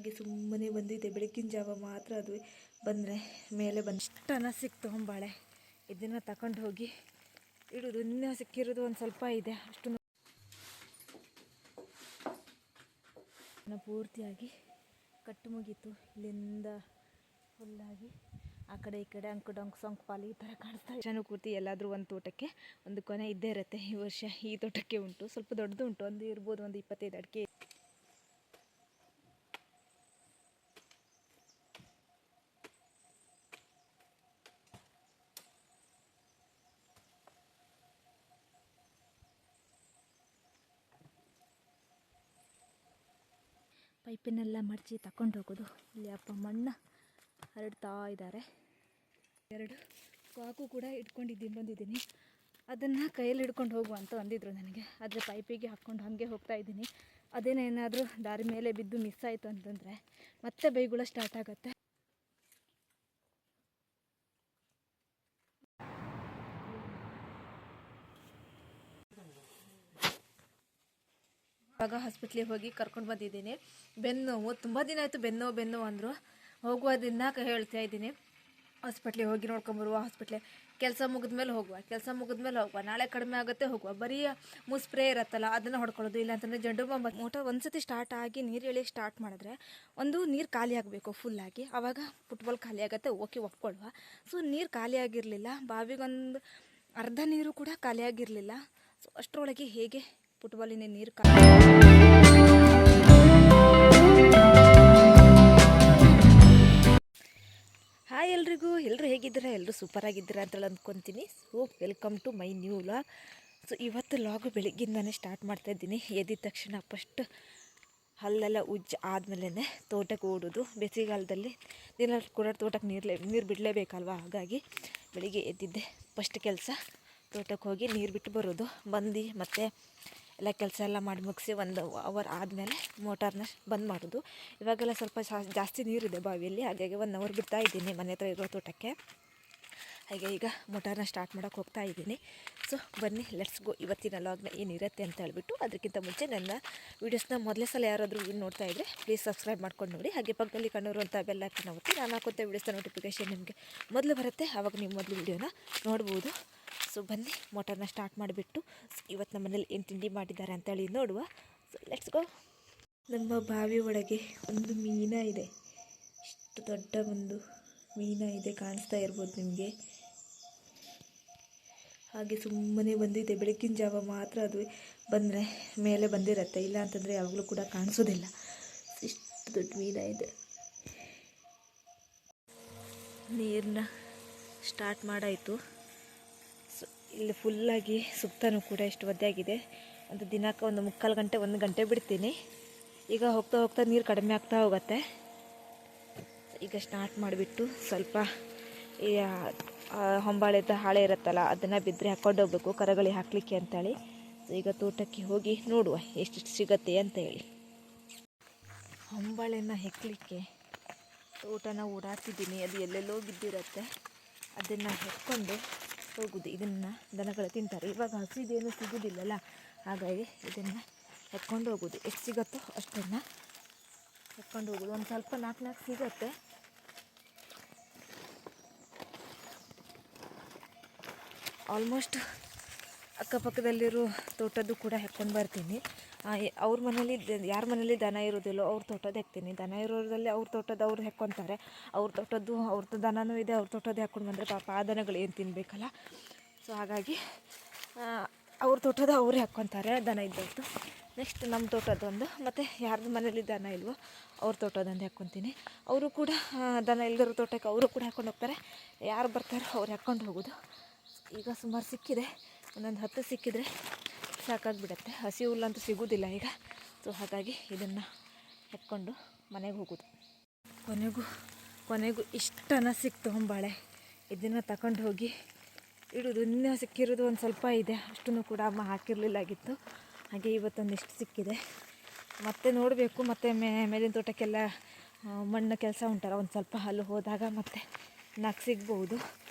ಹಾಗೆ ಸುಮ್ಮನೆ ಬಂದಿದ್ದೆ. ಬೆಳಗಿನ ಜಾವ ಮಾತ್ರ ಅದು ಬಂದರೆ ಮೇಲೆ ಬಂದು ಇಷ್ಟನ ಸಿಕ್ತು ಹೊಂಬಾಳೆ. ಇದನ್ನು ತಗೊಂಡು ಹೋಗಿ ಇಡೋದು. ಇನ್ನೂ ಸಿಕ್ಕಿರೋದು ಒಂದು ಸ್ವಲ್ಪ ಇದೆ, ಅಷ್ಟು ಪೂರ್ತಿಯಾಗಿ ಕಟ್ಟು ಮುಗೀತು. ಇಲ್ಲಿಂದ ಫುಲ್ಲಾಗಿ ಆ ಕಡೆ ಈ ಕಡೆ ಅಂಕು ಡೊಂಕು ಸೊಂಕು ಪಾಲು ಈ ಥರ ಕಾಣಿಸ್ತಾ ಇದೆ. ಪೂರ್ತಿ ಎಲ್ಲಾದರೂ ಒಂದು ತೋಟಕ್ಕೆ ಒಂದು ಕೊನೆ ಇದ್ದೇ ಇರುತ್ತೆ. ಈ ವರ್ಷ ಈ ತೋಟಕ್ಕೆ ಉಂಟು, ಸ್ವಲ್ಪ ದೊಡ್ಡದು ಉಂಟು, ಒಂದು ಇರ್ಬೋದು ಒಂದು 25 ಅಡಿಕೆ. ಪೈಪಿನೆಲ್ಲ ಮಡಚಿ ತಗೊಂಡು ಹೋಗೋದು. ಇಲ್ಲಿ ಅಪ್ಪ ಮಣ್ಣು ಹರಡ್ತಾ ಇದ್ದಾರೆ. 2 ಕಾಕು ಕೂಡ ಬಂದಿದ್ದೀನಿ. ಅದನ್ನು ಕೈಯಲ್ಲಿ ಹಿಡ್ಕೊಂಡು ಹೋಗುವ ಅಂತ ಅಂದಿದ್ರು ನನಗೆ. ಆದರೆ ಪೈಪಿಗೆ ಹಾಕ್ಕೊಂಡು ಹಾಗೆ ಹೋಗ್ತಾ ಇದ್ದೀನಿ. ಅದೇನೇನಾದರೂ ದಾರಿ ಮೇಲೆ ಬಿದ್ದು ಮಿಸ್ ಆಯಿತು ಅಂತಂದರೆ ಮತ್ತೆ ಬೈಗುಳ ಸ್ಟಾರ್ಟ್ ಆಗುತ್ತೆ. ಇವಾಗ ಹಾಸ್ಪಿಟ್ಲಿಗೆ ಹೋಗಿ ಕರ್ಕೊಂಡು ಬಂದಿದ್ದೀನಿ. ಬೆನ್ನೋವು ತುಂಬ ದಿನ ಆಯಿತು. ಬೆನ್ನು ಅಂದರು. ಹೋಗುವ ದಿನ ಹೇಳ್ತಾ ಇದ್ದೀನಿ, ಹಾಸ್ಪಿಟ್ಲಿಗೆ ಹೋಗಿ ನೋಡ್ಕೊಂಬರುವ. ಕೆಲಸ ಮುಗಿದ್ಮೇಲೆ ಹೋಗುವ. ನಾಳೆ ಕಡಿಮೆ ಆಗುತ್ತೆ ಹೋಗುವ. ಬರೀ ಸ್ಪ್ರೇ ಇರುತ್ತಲ್ಲ ಅದನ್ನು ಹೊಡ್ಕೊಳ್ಳೋದು. ಇಲ್ಲ ಅಂತಂದರೆ ಜಂಡು ಬಾಂಬ್ ಮೋಟರ್ ಒಂದ್ಸತಿ ಸ್ಟಾರ್ಟ್ ಆಗಿ ನೀರು ಎಳಿ ಸ್ಟಾರ್ಟ್ ಮಾಡಿದ್ರೆ ಒಂದು ನೀರು ಖಾಲಿ ಆಗಬೇಕು ಫುಲ್ಲಾಗಿ. ಆವಾಗ ಫುಟ್ಬಾಲ್ ಖಾಲಿ ಆಗುತ್ತೆ. ಓಕೆ ಒಪ್ಕೊಳ್ಳುವ. ಸೊ ನೀರು ಖಾಲಿ ಆಗಿರಲಿಲ್ಲ. ಬಾವಿಗೊಂದು ಅರ್ಧ ನೀರು ಕೂಡ ಖಾಲಿ ಆಗಿರಲಿಲ್ಲ. ಸೊ ಅಷ್ಟರೊಳಗೆ ಹೇಗೆ ಫುಟ್ಬಾಲಿನ ನೀರು ಖಾಲಿ. ಹಾಯ್ ಎಲ್ಲರೂ ಹೇಗಿದ್ದೀರಾ? ಎಲ್ಲರೂ ಸೂಪರಾಗಿದ್ದೀರಾ ಅಂತ ಅಂದ್ಕೊತೀನಿ. So welcome to my new vlog. So ಇವತ್ತು ಲಾಗು ಬೆಳಗ್ಗಿಂದನೇ ಸ್ಟಾರ್ಟ್ ಮಾಡ್ತಾಯಿದ್ದೀನಿ. ಎದ್ದಿದ ತಕ್ಷಣ ಫಸ್ಟ್ ಹಲ್ಲೆಲ್ಲ ಆದಮೇಲೆ ತೋಟಕ್ಕೆ ಓಡೋದು. ಬೇಸಿಗೆಗಾಲದಲ್ಲಿ ದಿನ ಕೂಡ ತೋಟಕ್ಕೆ ನೀರು ಬಿಡಲೇಬೇಕಲ್ವ. ಹಾಗಾಗಿ ಬೆಳಿಗ್ಗೆ ಎದ್ದಿದ್ದೆ ಫಸ್ಟ್ ಕೆಲಸ ತೋಟಕ್ಕೆ ಹೋಗಿ ನೀರು ಬಿಟ್ಟು ಬರೋದು. ಬಂದು ಮತ್ತು ಎಲ್ಲ ಕೆಲಸ ಎಲ್ಲ ಮಾಡಿ ಮುಗಿಸಿ 1 ಅವರ್ ಆದಮೇಲೆ ಮೋಟಾರ್ನ ಬಂದ್ ಮಾಡೋದು. ಇವಾಗೆಲ್ಲ ಸ್ವಲ್ಪ ಜಾಸ್ತಿ ನೀರಿದೆ ಬಾವಿಯಲ್ಲಿ, ಹಾಗಾಗಿ 1 ಅವರ್ ಬಿಡ್ತಾ ಇದ್ದೀನಿ ಮನೆ ಹತ್ರ ಇರೋ ತೋಟಕ್ಕೆ. ಹಾಗೆ ಈಗ ಮೋಟಾರ್ನ ಸ್ಟಾರ್ಟ್ ಮಾಡೋಕ್ಕೆ ಹೋಗ್ತಾ ಇದ್ದೀನಿ. ಸೊ ಬನ್ನಿ ಲೆಟ್ಸ್ ಗೋ. ಇವತ್ತಿನ ಲಾಗ್ನ ಏನಿರುತ್ತೆ ಅಂತ ಹೇಳ್ಬಿಟ್ಟು, ಅದಕ್ಕಿಂತ ಮುಂಚೆ ನನ್ನ ವೀಡಿಯೋಸ್ನ ಮೊದಲೇ ಸಲ ಯಾರಾದರೂ ನೋಡ್ತಾ ಇದ್ದರೆ ಪ್ಲೀಸ್ ಸಬ್ಸ್ಕ್ರೈಬ್ ಮಾಡ್ಕೊಂಡು ನೋಡಿ. ಹಾಗೆ ಪಕ್ಕದಲ್ಲಿ ಕಂಡಿರುವಂಥ ಬೆಲ್ ಐಕಾನ್ ಒತ್ತಿ. ನಾನು ಹಾಕುವಂಥ ವೀಡಿಯೋಸ್ನ ನೋಟಿಫಿಕೇಷನ್ ನಿಮಗೆ ಮೊದಲು ಬರುತ್ತೆ. ಆವಾಗ ನೀವು ಮೊದಲು ವೀಡಿಯೋನ ನೋಡ್ಬೋದು. ಸೊ ಬನ್ನಿ ಮೋಟಾರ್ನ ಸ್ಟಾರ್ಟ್ ಮಾಡಿಬಿಟ್ಟು ಇವತ್ತು ನಮ್ಮ ಮನೇಲಿ ಏನು ತಿಂಡಿ ಮಾಡಿದ್ದಾರೆ ಅಂತೇಳಿ ನೋಡುವ. So let's go. ನಮ್ಮ ಬಾವಿ ಒಳಗೆ ಒಂದು ಮೀನ ಇದೆ. ಇಷ್ಟು ದೊಡ್ಡ ಒಂದು ಮೀನ ಇದೆ, ಕಾಣಿಸ್ತಾ ಇರ್ಬೋದು ನಿಮಗೆ. ಹಾಗೆ ಸುಮ್ಮನೆ ಬಂದಿದೆ. ಬೆಳಗಿನ ಜಾವ ಮಾತ್ರ ಅದು ಬಂದರೆ ಮೇಲೆ ಬಂದಿರುತ್ತೆ. ಇಲ್ಲ ಅಂತಂದರೆ ಯಾವಾಗಲೂ ಕೂಡ ಕಾಣಿಸೋದಿಲ್ಲ. ಇಷ್ಟು ದೊಡ್ಡ ಮೀನ ಇದೆ. ನೀರನ್ನ ಸ್ಟಾರ್ಟ್ ಮಾಡಾಯಿತು. ಸೊ ಇಲ್ಲಿ ಫುಲ್ಲಾಗಿ ಸುತ್ತನೂ ಕೂಡ ಇಷ್ಟು ಒದ್ದೆಯಾಗಿದೆ. ಒಂದು ದಿನಕ್ಕೆ ಒಂದು 3/4 ಗಂಟೆ 1 ಗಂಟೆ ಬಿಡ್ತೀನಿ. ಈಗ ಹೋಗ್ತಾ ನೀರು ಕಡಿಮೆ ಆಗ್ತಾ ಹೋಗುತ್ತೆ. ಈಗ ಸ್ಟಾರ್ಟ್ ಮಾಡಿಬಿಟ್ಟು ಸ್ವಲ್ಪ ಈ ಹೊಂಬಾಳೆದ ಹಾಳೆ ಇರುತ್ತಲ್ಲ ಅದನ್ನು ಬಿದ್ದರೆ ಹಾಕ್ಕೊಂಡು ಹೋಗ್ಬೇಕು ಕರಗಳಿ ಹಾಕಲಿಕ್ಕೆ ಅಂತೇಳಿ. ಸೊ ಈಗ ತೋಟಕ್ಕೆ ಹೋಗಿ ನೋಡುವ ಎಷ್ಟೆಷ್ಟು ಸಿಗತ್ತೆ ಅಂತ ಹೇಳಿ. ಹೊಂಬಾಳೆನ ಹೆಕ್ಕಲಿಕ್ಕೆ ತೋಟನ ಓಡಾಡ್ತಿದ್ದೀನಿ. ಅದು ಎಲ್ಲೆಲ್ಲೋ ಬಿದ್ದಿರುತ್ತೆ. ಅದನ್ನು ಹೆಕ್ಕೊಂಡು ಹೋಗೋದು. ಇದನ್ನು ದನಗಳು ತಿಂತಾರೆ. ಇವಾಗ ಹಸಿದೇನು ಸಿಗೋದಿಲ್ಲಲ್ಲ, ಹಾಗಾಗಿ ಇದನ್ನು ಹೆಕ್ಕೊಂಡು ಹೋಗೋದು. ಎಷ್ಟು ಸಿಗುತ್ತೋ ಅಷ್ಟನ್ನು ಹೆಕ್ಕೊಂಡು ಹೋಗೋದು. ಒಂದು ಸ್ವಲ್ಪ 4 ಸಿಗುತ್ತೆ. ಆಲ್ಮೋಸ್ಟ್ ಅಕ್ಕಪಕ್ಕದಲ್ಲಿರೋ ತೋಟದ್ದು ಕೂಡ ಹೆಕ್ಕೊಂಡು ಬರ್ತೀನಿ. ಅವ್ರ ಮನೇಲಿ ಯಾರ ಮನೇಲಿ ದನ ಇರೋದಿಲ್ಲೋ ಅವ್ರ ತೋಟದ ಹೆಕ್ತೀನಿ. ದನ ಇರೋದ್ರಲ್ಲಿ ಅವ್ರ ತೋಟದ ಅವ್ರು ಹೆಕ್ಕೊತಾರೆ. ಅವ್ರ ತೋಟದ್ದು ಅವ್ರದ್ದು ದನವೂ ಇದೆ. ಅವ್ರ ತೋಟದ್ದು ಹಾಕ್ಕೊಂಡು ಬಂದರೆ ಪಾಪ ಆ ದನಗಳು ಏನು ತಿನ್ನಬೇಕಲ್ಲ. ಸೊ ಹಾಗಾಗಿ ಅವ್ರ ತೋಟದ ಅವರೇ ಹಾಕ್ಕೊತಾರೆ ದನ ಇದ್ದದ್ದು. ನೆಕ್ಸ್ಟ್ ನಮ್ಮ ತೋಟದೊಂದು, ಮತ್ತು ಯಾರ್ದು ಮನೇಲಿ ದನ ಇಲ್ವೋ ಅವ್ರ ತೋಟದೊಂದು ಹಾಕ್ಕೊತೀನಿ. ಅವರು ಕೂಡ ದನ ಇಲ್ದಿರೋ ತೋಟಕ್ಕೆ ಅವರು ಕೂಡ ಹಾಕ್ಕೊಂಡು ಹೋಗ್ತಾರೆ. ಯಾರು ಬರ್ತಾರೋ ಅವ್ರು ಹಾಕ್ಕೊಂಡು ಹೋಗೋದು. ಈಗ ಸುಮಾರು ಸಿಕ್ಕಿದೆ. ಒಂದೊಂದು 10 ಸಿಕ್ಕಿದರೆ ಸಾಕಾಗಿಬಿಡತ್ತೆ. ಹಸಿ ಹುಲ್ಲಂತೂ ಸಿಗೋದಿಲ್ಲ ಈಗ. ಸೊ ಹಾಗಾಗಿ ಇದನ್ನು ಎತ್ಕೊಂಡು ಮನೆಗೆ ಹೋಗೋದು. ಕೊನೆಗೂ ಇಷ್ಟನ ಸಿಕ್ತು ಹೊಂಬಾಳೆ. ಇದನ್ನು ತಗೊಂಡು ಹೋಗಿ ಇಡೋದು. ಇನ್ನೂ ಸಿಕ್ಕಿರೋದು ಒಂದು ಸ್ವಲ್ಪ ಇದೆ, ಅಷ್ಟನ್ನು ಕೂಡ ಅಮ್ಮ ಹಾಕಿರಲಿಲ್ಲಾಗಿತ್ತು. ಹಾಗೆ ಇವತ್ತೊಂದಿಷ್ಟು ಸಿಕ್ಕಿದೆ. ಮತ್ತೆ ನೋಡಬೇಕು. ಮತ್ತು ಮೇಲಿನ ತೋಟಕ್ಕೆಲ್ಲ ಮಣ್ಣು ಕೆಲಸ ಉಂಟಲ್ಲ, ಒಂದು ಸ್ವಲ್ಪ ಅಲ್ಲಿ ಹೋದಾಗ ಮತ್ತೆ 4 ಸಿಗ್ಬೋದು.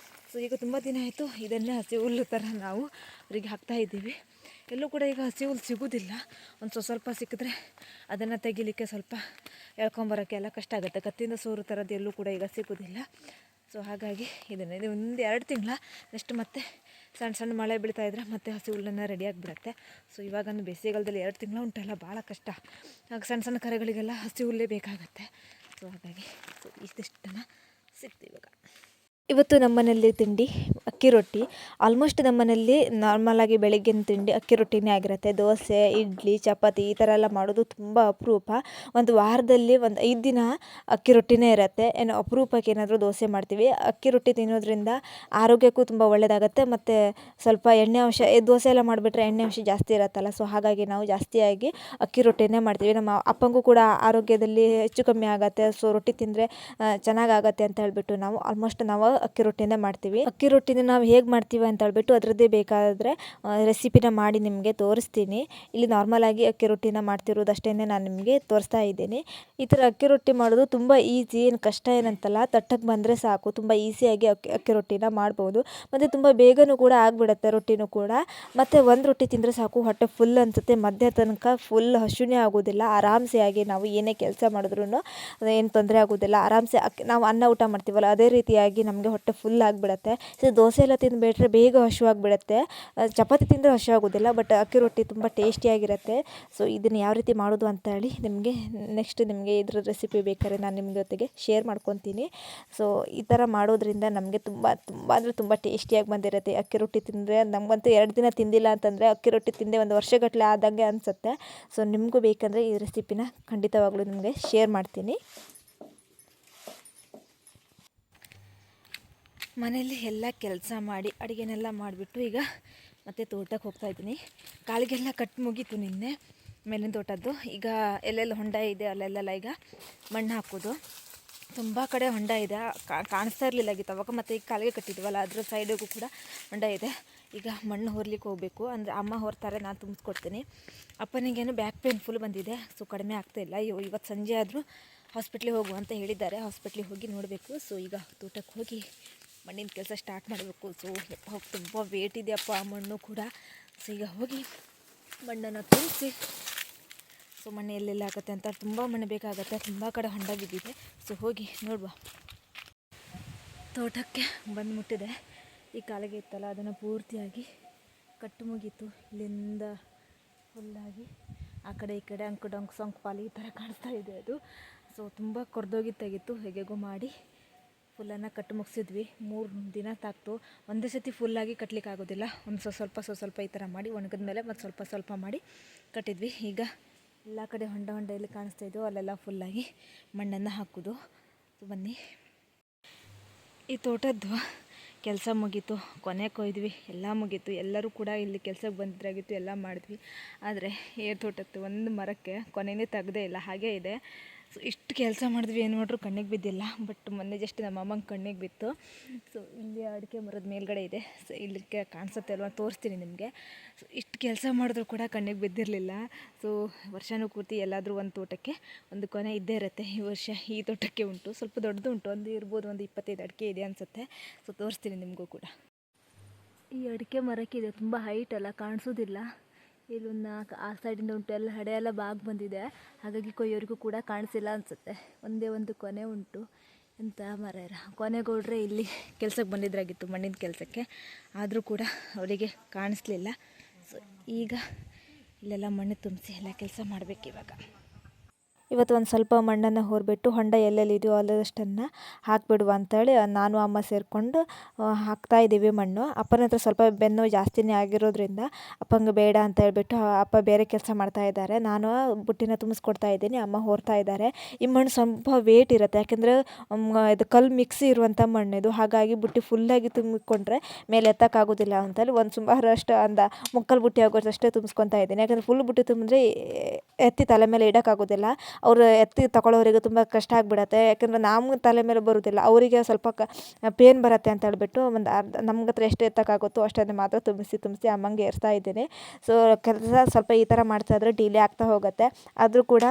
ಸೊ ಈಗ ತುಂಬ ದಿನ ಆಯಿತು ಇದನ್ನೇ ಹಸಿ ಹುಲ್ಲು ಥರ ನಾವು ಅವರಿಗೆ ಹಾಕ್ತಾಯಿದ್ದೀವಿ. ಎಲ್ಲೂ ಕೂಡ ಈಗ ಹಸಿ ಹುಲ್ಲು ಸಿಗೋದಿಲ್ಲ. ಒಂದು ಸ್ವಲ್ಪ ಸಿಕ್ಕಿದ್ರೆ ಅದನ್ನು ತೆಗಿಲಿಕ್ಕೆ ಸ್ವಲ್ಪ ಎಳ್ಕೊಂಬರೋಕ್ಕೆ ಎಲ್ಲ ಕಷ್ಟ ಆಗುತ್ತೆ. ಕತ್ತಿಯಿಂದ ಸೋರು ಥರದ್ದು ಎಲ್ಲೂ ಕೂಡ ಈಗ ಸಿಗೋದಿಲ್ಲ. ಸೊ ಹಾಗಾಗಿ ಇದು 1-2 ತಿಂಗಳ ನೆಕ್ಸ್ಟ್ ಮತ್ತೆ ಸಣ್ಣ ಸಣ್ಣ ಮಳೆ ಬೀಳ್ತಾಯಿದ್ರೆ ಮತ್ತೆ ಹಸಿ ಹುಲ್ಲನ್ನು ರೆಡಿಯಾಗಿಬಿಡುತ್ತೆ. ಸೊ ಇವಾಗಂದು ಬೇಸಿಗೆಗಾಲದಲ್ಲಿ 2 ತಿಂಗಳು ಉಂಟಲ್ಲ ಭಾಳ ಕಷ್ಟ. ಆಗ ಸಣ್ಣ ಸಣ್ಣ ಕರೆಗಳಿಗೆಲ್ಲ ಹಸಿ ಹುಲ್ಲೇ ಬೇಕಾಗುತ್ತೆ. ಸೊ ಹಾಗಾಗಿ ಇದಿಷ್ಟನ್ನು ಸಿಗ್ತೀವಿ ಇವಾಗ. ಇವತ್ತು ನಮ್ಮ ಮನೆಯಲ್ಲಿ ತಿಂಡಿ ಅಕ್ಕಿ ರೊಟ್ಟಿ. ಆಲ್ಮೋಸ್ಟ್ ನಮ್ಮ ಮನೆಯಲ್ಲಿ ನಾರ್ಮಲಾಗಿ ಬೆಳಗ್ಗಿನ ತಿಂಡಿ ಅಕ್ಕಿ ರೊಟ್ಟಿನೇ ಆಗಿರುತ್ತೆ. ದೋಸೆ, ಇಡ್ಲಿ, ಚಪಾತಿ ಈ ಥರ ಎಲ್ಲ ಮಾಡೋದು ತುಂಬ ಅಪರೂಪ. ಒಂದು ವಾರದಲ್ಲಿ 5 ದಿನ ಅಕ್ಕಿ ರೊಟ್ಟಿನೇ ಇರುತ್ತೆ. ಏನು ಅಪರೂಪಕ್ಕೆ ಏನಾದರೂ ದೋಸೆ ಮಾಡ್ತೀವಿ. ಅಕ್ಕಿ ರೊಟ್ಟಿ ತಿನ್ನೋದ್ರಿಂದ ಆರೋಗ್ಯಕ್ಕೂ ತುಂಬ ಒಳ್ಳೆಯದಾಗುತ್ತೆ. ಮತ್ತು ಸ್ವಲ್ಪ ಎಣ್ಣೆ ಅಂಶ ದೋಸೆ ಎಲ್ಲ ಮಾಡಿಬಿಟ್ರೆ ಎಣ್ಣೆ ಅಂಶ ಜಾಸ್ತಿ ಇರುತ್ತಲ್ಲ. ಸೊ ಹಾಗಾಗಿ ನಾವು ಜಾಸ್ತಿಯಾಗಿ ಅಕ್ಕಿ ರೊಟ್ಟಿನೇ ಮಾಡ್ತೀವಿ. ನಮ್ಮ ಅಪ್ಪಂಗೂ ಕೂಡ ಆರೋಗ್ಯದಲ್ಲಿ ಹೆಚ್ಚು ಕಮ್ಮಿ ಆಗುತ್ತೆ. ಸೊ ರೊಟ್ಟಿ ತಿಂದರೆ ಚೆನ್ನಾಗಾಗತ್ತೆ ಅಂತ ಹೇಳ್ಬಿಟ್ಟು ನಾವು ಆಲ್ಮೋಸ್ಟ್ ಅಕ್ಕಿ ರೊಟ್ಟಿನೇ ಮಾಡ್ತೀವಿ. ಅಕ್ಕಿ ರೊಟ್ಟಿನ ನಾವು ಹೇಗೆ ಮಾಡ್ತೀವಿ ಅಂತ ಹೇಳ್ಬಿಟ್ಟು ಅದರದ್ದೇ ಬೇಕಾದರೆ ರೆಸಿಪಿನ ಮಾಡಿ ನಿಮಗೆ ತೋರಿಸ್ತೀನಿ. ಇಲ್ಲಿ ನಾರ್ಮಲಾಗಿ ಅಕ್ಕಿ ರೊಟ್ಟಿನ ಮಾಡ್ತಿರೋದಷ್ಟೇ ನಾನು ನಿಮಗೆ ತೋರಿಸ್ತಾ ಇದ್ದೀನಿ. ಈ ಥರ ಅಕ್ಕಿ ರೊಟ್ಟಿ ಮಾಡೋದು ತುಂಬ ಈಸಿ, ಏನು ಕಷ್ಟ ಏನಂತಲ್ಲ. ತಟ್ಟಕ್ಕೆ ಬಂದರೆ ಸಾಕು, ತುಂಬ ಈಸಿಯಾಗಿ ಅಕ್ಕಿ ರೊಟ್ಟಿನ ಮಾಡ್ಬೋದು. ಮತ್ತು ತುಂಬ ಬೇಗನೂ ಕೂಡ ಆಗಿಬಿಡುತ್ತೆ ರೊಟ್ಟಿನೂ ಕೂಡ. ಮತ್ತು ಒಂದು ರೊಟ್ಟಿ ತಿಂದರೆ ಸಾಕು, ಹೊಟ್ಟೆ ಫುಲ್ ಅನಿಸುತ್ತೆ. ಮಧ್ಯ ತನಕ ಫುಲ್ ಹಸಿನೇ ಆಗೋದಿಲ್ಲ. ಆರಾಮ್ಸೆ ಆಗಿ ನಾವು ಏನೇ ಕೆಲಸ ಮಾಡಿದ್ರೂ ಏನು ತೊಂದರೆ ಆಗೋದಿಲ್ಲ. ಆರಾಮ್ಸೆ ನಾವು ಅನ್ನ ಊಟ ಮಾಡ್ತೀವಲ್ಲ ಅದೇ ರೀತಿಯಾಗಿ ನಮಗೆ ಹೊಟ್ಟೆ ಫುಲ್ ಆಗಿಬಿಡತ್ತೆ. ಸೊ ದೋಸೆ ಎಲ್ಲ ತಿಂದುಬಿಟ್ರೆ ಬೇಗ ಹಸಿವಾಗ್ಬಿಡತ್ತೆ. ಚಪಾತಿ ತಿಂದರೆ ಹಸಿವಾಗೋದಿಲ್ಲ. ಬಟ್ ಅಕ್ಕಿ ರೊಟ್ಟಿ ತುಂಬ ಟೇಸ್ಟಿಯಾಗಿರುತ್ತೆ. ಸೊ ಇದನ್ನು ಯಾವ ರೀತಿ ಮಾಡೋದು ಅಂತ ಹೇಳಿ ನಿಮಗೆ ನೆಕ್ಸ್ಟ್ ನಿಮಗೆ ಇದ್ರ ರೆಸಿಪಿ ಬೇಕಾದ್ರೆ ನಾನು ನಿಮ್ಮ ಜೊತೆಗೆ ಶೇರ್ ಮಾಡ್ಕೊತೀನಿ. ಸೊ ಈ ಥರ ಮಾಡೋದ್ರಿಂದ ನಮಗೆ ತುಂಬ ಅಂದರೆ ತುಂಬ ಟೇಸ್ಟಿಯಾಗಿ ಬಂದಿರುತ್ತೆ. ಅಕ್ಕಿ ರೊಟ್ಟಿ ತಿಂದರೆ ನಮಗಂತೂ 2 ದಿನ ತಿಂದಿಲ್ಲ ಅಂತಂದರೆ ಅಕ್ಕಿ ರೊಟ್ಟಿ ತಿಂದೆ 1 ವರ್ಷಗಟ್ಟಲೆ ಆದಂಗೆ ಅನಿಸುತ್ತೆ. ಸೊ ನಿಮಗೂ ಬೇಕಂದರೆ ಈ ರೆಸಿಪಿನ ಖಂಡಿತವಾಗ್ಲೂ ನಿಮಗೆ ಶೇರ್ ಮಾಡ್ತೀನಿ. ಮನೆಯಲ್ಲಿ ಎಲ್ಲ ಕೆಲಸ ಮಾಡಿ ಅಡುಗೆನೆಲ್ಲ ಮಾಡಿಬಿಟ್ಟು ಈಗ ಮತ್ತೆ ತೋಟಕ್ಕೆ ಹೋಗ್ತಾಯಿದ್ದೀನಿ. ಕಾಲಿಗೆಲ್ಲ ಕಟ್ ಮುಗೀತು ನಿನ್ನೆ ಮೇಲಿನ ತೋಟದ್ದು. ಈಗ ಎಲ್ಲೆಲ್ಲಿ ಹೊಂಡ ಇದೆ ಅಲ್ಲೆಲ್ಲ ಈಗ ಮಣ್ಣು ಹಾಕೋದು. ತುಂಬ ಕಡೆ ಹೊಂಡ ಇದೆ, ಕಾಣಿಸ್ತಾ ಇರಲಿಲ್ಲಾಗಿತ್ತು ಅವಾಗ. ಮತ್ತು ಈಗ ಕಾಲಿಗೆ ಕಟ್ಟಿದ್ವಲ್ಲ ಅದ್ರ ಸೈಡಿಗೂ ಕೂಡ ಹೊಂಡ ಇದೆ. ಈಗ ಮಣ್ಣು ಹೊರ್ಲಿಕ್ಕೆ ಹೋಗಬೇಕು. ಅಂದರೆ ಅಮ್ಮ ಹೊರ್ತಾರೆ, ನಾನು ತುಂಬಿಸ್ಕೊಡ್ತೀನಿ. ಅಪ್ಪನಿಗೇನು ಬ್ಯಾಕ್ ಪೇನ್ ಫುಲ್ ಬಂದಿದೆ. ಸೊ ಕಡಿಮೆ ಆಗ್ತಾಯಿಲ್ಲ. ಇವತ್ತು ಸಂಜೆ ಆದರೂ ಹಾಸ್ಪಿಟ್ಲಿಗೆ ಹೋಗು ಅಂತ ಹೇಳಿದ್ದಾರೆ. ಹಾಸ್ಪಿಟ್ಲಿಗೆ ಹೋಗಿ ನೋಡಬೇಕು. ಸೊ ಈಗ ತೋಟಕ್ಕೆ ಹೋಗಿ ಮಣ್ಣಿನ ಕೆಲಸ ಸ್ಟಾರ್ಟ್ ಮಾಡಬೇಕು. ಸೊ ತುಂಬ ವೇಟ್ ಇದೆಯಪ್ಪ ಆ ಮಣ್ಣು ಕೂಡ. ಸೊ ಈಗ ಹೋಗಿ ಮಣ್ಣನ್ನು ತುಂಬಿಸಿ, ಸೊ ಮಣ್ಣು ಎಲ್ಲೆಲ್ಲ ಆಗುತ್ತೆ ಅಂತ ತುಂಬ ಮಣ್ಣು ಬೇಕಾಗುತ್ತೆ. ತುಂಬ ಕಡೆ ಹೊಂಡ ಬಿದ್ದಿದೆ. ಸೊ ಹೋಗಿ ನೋಡುವ. ತೋಟಕ್ಕೆ ಬಂದು ಮುಟ್ಟಿದೆ. ಈ ಕಾಲಿಗೆ ಇತ್ತಲ್ಲ ಅದನ್ನು ಪೂರ್ತಿಯಾಗಿ ಕಟ್ಟು ಮುಗೀತು. ಇಲ್ಲಿಂದ ಫುಲ್ಲಾಗಿ ಆ ಕಡೆ ಈ ಕಡೆ ಅಂಕು ಸೊಂಕು ಪಾಲು ಈ ಥರ ಕಾಣಿಸ್ತಾ ಇದೆ ಅದು. ಸೊ ತುಂಬ ಕೊರ್ದೋಗಿತ್ತಾಗಿತ್ತು. ಹೇಗೆಗೋ ಮಾಡಿ ಫುಲ್ಲನ್ನು ಕಟ್ಟು ಮುಗಿಸಿದ್ವಿ. 3 ದಿನ ತಾಕ್ತು. ಒಂದೇ ಸತಿ ಫುಲ್ಲಾಗಿ ಕಟ್ಟಲಿಕ್ಕೆ ಆಗೋದಿಲ್ಲ. ಒಂದು ಸ್ವಲ್ಪ ಈ ಥರ ಮಾಡಿ ಒಣಗಿದ ಮೇಲೆ ಮತ್ತು ಸ್ವಲ್ಪ ಮಾಡಿ ಕಟ್ಟಿದ್ವಿ. ಈಗ ಎಲ್ಲ ಕಡೆ ಹೊಂಡ ಎಲ್ಲಿ ಕಾಣಿಸ್ತಾ ಇದ್ದೋ ಅಲ್ಲೆಲ್ಲ ಫುಲ್ಲಾಗಿ ಮಣ್ಣನ್ನು ಹಾಕೋದು. ಬನ್ನಿ. ಈ ತೋಟದ್ದು ಕೆಲಸ ಮುಗೀತು, ಕೊನೆ ಕೊಯ್ದ್ವಿ, ಎಲ್ಲ ಮುಗೀತು. ಎಲ್ಲರೂ ಕೂಡ ಇಲ್ಲಿ ಕೆಲಸಕ್ಕೆ ಬಂದಿದ್ರಾಗಿತ್ತು, ಎಲ್ಲ ಮಾಡಿದ್ವಿ. ಆದರೆ ತೋಟದ್ದು ಒಂದು ಮರಕ್ಕೆ ಕೊನೆಯೇ ತೆಗ್ದೇ ಇಲ್ಲ, ಹಾಗೇ ಇದೆ. ಸೊ ಇಷ್ಟು ಕೆಲಸ ಮಾಡಿದ್ವಿ, ಏನು ಮಾಡ್ರು ಕಣ್ಣಿಗೆ ಬಿದ್ದಿಲ್ಲ. ಬಟ್ ಮೊನ್ನೆ ಜಸ್ಟ್ ನಮ್ಮ ಅಮ್ಮಂಗೆ ಕಣ್ಣಿಗೆ ಬಿತ್ತು. ಸೊ ಇಲ್ಲಿ ಅಡಿಕೆ ಮರದ ಮೇಲ್ಗಡೆ ಇದೆ. ಸೊ ಇಲ್ಲಿಗೆ ಕಾಣಿಸುತ್ತೆ ಅಲ್ವಾ, ತೋರಿಸ್ತೀನಿ ನಿಮಗೆ. ಸೊ ಇಷ್ಟು ಕೆಲಸ ಮಾಡಿದ್ರು ಕೂಡ ಕಣ್ಣಿಗೆ ಬಿದ್ದಿರಲಿಲ್ಲ. ಸೊ ವರ್ಷನೂ ಪೂರ್ತಿ ಎಲ್ಲಾದರೂ ಒಂದು ತೋಟಕ್ಕೆ ಒಂದು ಕೊನೆ ಇದ್ದೇ ಇರುತ್ತೆ. ಈ ವರ್ಷ ಈ ತೋಟಕ್ಕೆ ಉಂಟು, ಸ್ವಲ್ಪ ದೊಡ್ಡದು ಉಂಟು. ಇರ್ಬೋದು ಒಂದು 25 ಅಡಿಕೆ ಇದೆ ಅನಿಸುತ್ತೆ. ಸೊ ತೋರಿಸ್ತೀನಿ ನಿಮಗೂ ಕೂಡ. ಈ ಅಡಿಕೆ ಮರಕ್ಕಿದೆ, ತುಂಬ ಹೈಟ್ ಅಲ್ಲ, ಕಾಣಿಸೋದಿಲ್ಲ. ಇಲ್ಲೊಂದು 4 ಆ ಸೈಡಿಂದ ಉಂಟು, ಎಲ್ಲ ಹಡೆ ಎಲ್ಲ ಬಾಗಿ ಬಂದಿದೆ. ಹಾಗಾಗಿ ಕೊಯ್ಯೋರಿಗೂ ಕೂಡ ಕಾಣಿಸಿಲ್ಲ ಅನಿಸುತ್ತೆ. ಒಂದೇ ಒಂದು ಕೊನೆ ಉಂಟು. ಎಂಥ ಮರ ಕೊನೆಗೌಡ್ರೆ ಇಲ್ಲಿ ಕೆಲಸಕ್ಕೆ ಬಂದಿದ್ರಾಗಿತ್ತು, ಮಣ್ಣಿನ ಕೆಲಸಕ್ಕೆ. ಆದರೂ ಕೂಡ ಅವರಿಗೆ ಕಾಣಿಸ್ಲಿಲ್ಲ. ಸೊ ಈಗ ಇಲ್ಲೆಲ್ಲ ಮಣ್ಣು ತುಂಬಿಸಿ ಎಲ್ಲ ಕೆಲಸ ಮಾಡಬೇಕಿವಾಗ. ಇವತ್ತು ಒಂದು ಸ್ವಲ್ಪ ಮಣ್ಣನ್ನು ಹೊರಬಿಟ್ಟು ಹೊಂಡ ಎಲ್ಲೆಲ್ಲಿದೆಯೋ ಅಲ್ಲದಷ್ಟನ್ನು ಹಾಕಿಬಿಡುವ ಅಂಥೇಳಿ ನಾನು ಅಮ್ಮ ಸೇರಿಕೊಂಡು ಹಾಕ್ತಾಯಿದ್ದೀವಿ ಮಣ್ಣು. ಅಪ್ಪನ ಹತ್ರ ಸ್ವಲ್ಪ ಬೆನ್ನು ಜಾಸ್ತಿನೇ ಆಗಿರೋದ್ರಿಂದ ಅಪ್ಪಂಗೆ ಬೇಡ ಅಂತ ಹೇಳ್ಬಿಟ್ಟು ಅಪ್ಪ ಬೇರೆ ಕೆಲಸ ಮಾಡ್ತಾಯಿದ್ದಾರೆ. ನಾನು ಬುಟ್ಟಿನ ತುಂಬಿಸ್ಕೊಡ್ತಾ ಇದ್ದೀನಿ, ಅಮ್ಮ ಹೊರ್ತಾ ಇದ್ದಾರೆ. ಈ ಮಣ್ಣು ಸ್ವಲ್ಪ ವೇಟ್ ಇರುತ್ತೆ, ಯಾಕೆಂದರೆ ಇದು ಕಲ್ಲು ಮಿಕ್ಸಿ ಇರುವಂಥ ಮಣ್ಣು ಇದು. ಹಾಗಾಗಿ ಬುಟ್ಟಿ ಫುಲ್ಲಾಗಿ ತುಂಬಿಕೊಂಡ್ರೆ ಮೇಲೆ ಎತ್ತಕ್ಕಾಗೋದಿಲ್ಲ ಅಂತೇಳಿ ಒಂದು ಸುಮಾರಷ್ಟು ಮುಕ್ಕಾಲು ಬುಟ್ಟಿ ಆಗೋಷ್ಟೇ ತುಂಬಿಸ್ಕೊತಾ ಇದ್ದೀನಿ. ಯಾಕಂದರೆ ಫುಲ್ ಬುಟ್ಟಿ ತುಂಬಿದ್ರೆ ಎತ್ತಿ ತಲೆ ಮೇಲೆ ಇಡೋಕ್ಕಾಗೋದಿಲ್ಲ. ಅವರು ಎತ್ತಿ ತಗೊಳ್ಳೋರಿಗೆ ತುಂಬ ಕಷ್ಟ ಆಗಿಬಿಡತ್ತೆ. ಯಾಕೆಂದರೆ ನಮ್ಮ ತಲೆ ಮೇಲೆ ಬರೋದಿಲ್ಲ, ಅವರಿಗೆ ಸ್ವಲ್ಪ ಪೇನ್ ಬರುತ್ತೆ ಅಂತ ಹೇಳ್ಬಿಟ್ಟು ಒಂದು ನಮ್ಗೆ ಹತ್ರ ಎಷ್ಟು ಎತ್ತಕ್ಕಾಗುತ್ತೋ ಅಷ್ಟನ್ನು ಮಾತ್ರ ತುಂಬಿಸಿ ಅಮ್ಮಂಗೆ ಏರಿಸ್ತಾ ಇದ್ದೀನಿ. ಸೊ ಕೆಲಸ ಸ್ವಲ್ಪ ಈ ಥರ ಮಾಡ್ತಾಯಿದ್ರೆ ಡಿಲೇ ಆಗ್ತಾ ಹೋಗುತ್ತೆ. ಆದರೂ ಕೂಡ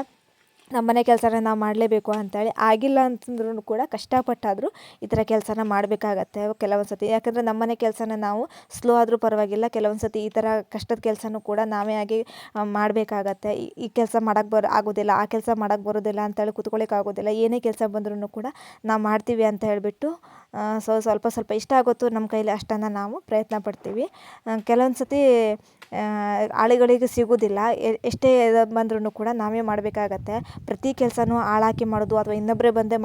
ನಮ್ಮನೆ ಕೆಲಸನ ನಾವು ಮಾಡಲೇಬೇಕು ಅಂತೇಳಿ ಆಗಿಲ್ಲ ಅಂತಂದ್ರೂ ಕೂಡ ಕಷ್ಟಪಟ್ಟಾದರೂ ಈ ಥರ ಕೆಲಸನ ಮಾಡಬೇಕಾಗತ್ತೆ ಕೆಲವೊಂದು ಸತಿ. ಯಾಕಂದರೆ ನಮ್ಮನೆ ಕೆಲಸನ ನಾವು ಸ್ಲೋ ಆದರೂ ಪರವಾಗಿಲ್ಲ, ಕೆಲವೊಂದು ಸತಿ ಈ ಥರ ಕಷ್ಟದ ಕೆಲಸನೂ ಕೂಡ ನಾವೇ ಆಗಿ ಮಾಡಬೇಕಾಗತ್ತೆ. ಈ ಕೆಲಸ ಮಾಡೋಕ್ಕೆ ಆಗೋದಿಲ್ಲ, ಆ ಕೆಲಸ ಮಾಡೋಕ್ಕೆ ಬರೋದಿಲ್ಲ ಅಂತೇಳಿ ಕೂತ್ಕೊಳ್ಳಿಕ್ಕೆ ಆಗೋದಿಲ್ಲ. ಏನೇ ಕೆಲಸ ಬಂದ್ರೂ ಕೂಡ ನಾವು ಮಾಡ್ತೀವಿ ಅಂತ ಹೇಳಿಬಿಟ್ಟು ಸ್ವಲ್ಪ ಸ್ವಲ್ಪ ಇಷ್ಟ ಆಗುತ್ತೋ ನಮ್ಮ ಕೈಲಿ ಅಷ್ಟನ್ನು ನಾವು ಪ್ರಯತ್ನ ಪಡ್ತೀವಿ. ಕೆಲವೊಂದು ಸತಿ ಆಳುಗಳಿಗೆ ಸಿಗೋದಿಲ್ಲ, ಎಷ್ಟೇ ಬಂದ್ರೂ ಕೂಡ ನಾವೇ ಮಾಡಬೇಕಾಗತ್ತೆ. ಪ್ರತಿ ಕೆಲಸನೂ ಆಳಾಕಿ ಮಾಡೋದು ಅಥವಾ ಇನ್ನೊಬ್ಬರೇ ಬಂದೇ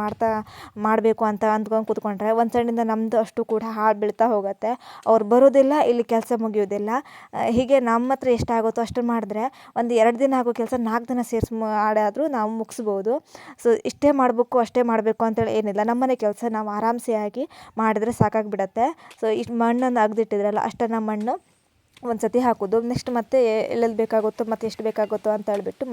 ಮಾಡಬೇಕು ಅಂತ ಅಂದ್ಕೊಂಡು ಕೂತ್ಕೊಂಡ್ರೆ ಒಂದು ಸೈಡಿಂದ ನಮ್ಮದು ಅಷ್ಟು ಕೂಡ ಹಾಳು ಬೀಳ್ತಾ ಹೋಗುತ್ತೆ. ಅವ್ರು ಬರೋದಿಲ್ಲ, ಇಲ್ಲಿ ಕೆಲಸ ಮುಗಿಯೋದಿಲ್ಲ. ಹೀಗೆ ನಮ್ಮ ಹತ್ರ ಎಷ್ಟಾಗುತ್ತೋ ಅಷ್ಟು ಮಾಡಿದ್ರೆ ಒಂದು 2 ದಿನ ಆಗೋ ಕೆಲಸ 4 ದಿನ ಸೇರಿಸಿ ಮಾಡಾದರೂ ನಾವು ಮುಗಿಸ್ಬೋದು. ಸೊ ಇಷ್ಟೇ ಮಾಡಬೇಕು ಅಷ್ಟೇ ಮಾಡಬೇಕು ಅಂತೇಳಿ ಏನಿಲ್ಲ. ನಮ್ಮನೆ ಕೆಲಸ ನಾವು ಆರಾಮ್ಸೆ ಆಗಿ ಮಾಡಿದ್ರೆ ಸಾಕಾಗಿಬಿಡತ್ತೆ. ಸೊ ಇಷ್ಟು ಮಣ್ಣನ್ನು ಅಗ್ದಿಟ್ಟಿದ್ರಲ್ಲ ಅಷ್ಟನ್ನು ಮಣ್ಣು ಒಂದು ಸತಿ ಹಾಕೋದು, ನೆಕ್ಸ್ಟ್ ಮತ್ತೆ ಎಲ್ಲೆಲ್ಲಿ ಬೇಕಾಗುತ್ತೋ ಮತ್ತು ಎಷ್ಟು ಬೇಕಾಗುತ್ತೋ ಅಂತ ಹೇಳ್ಬಿಟ್ಟು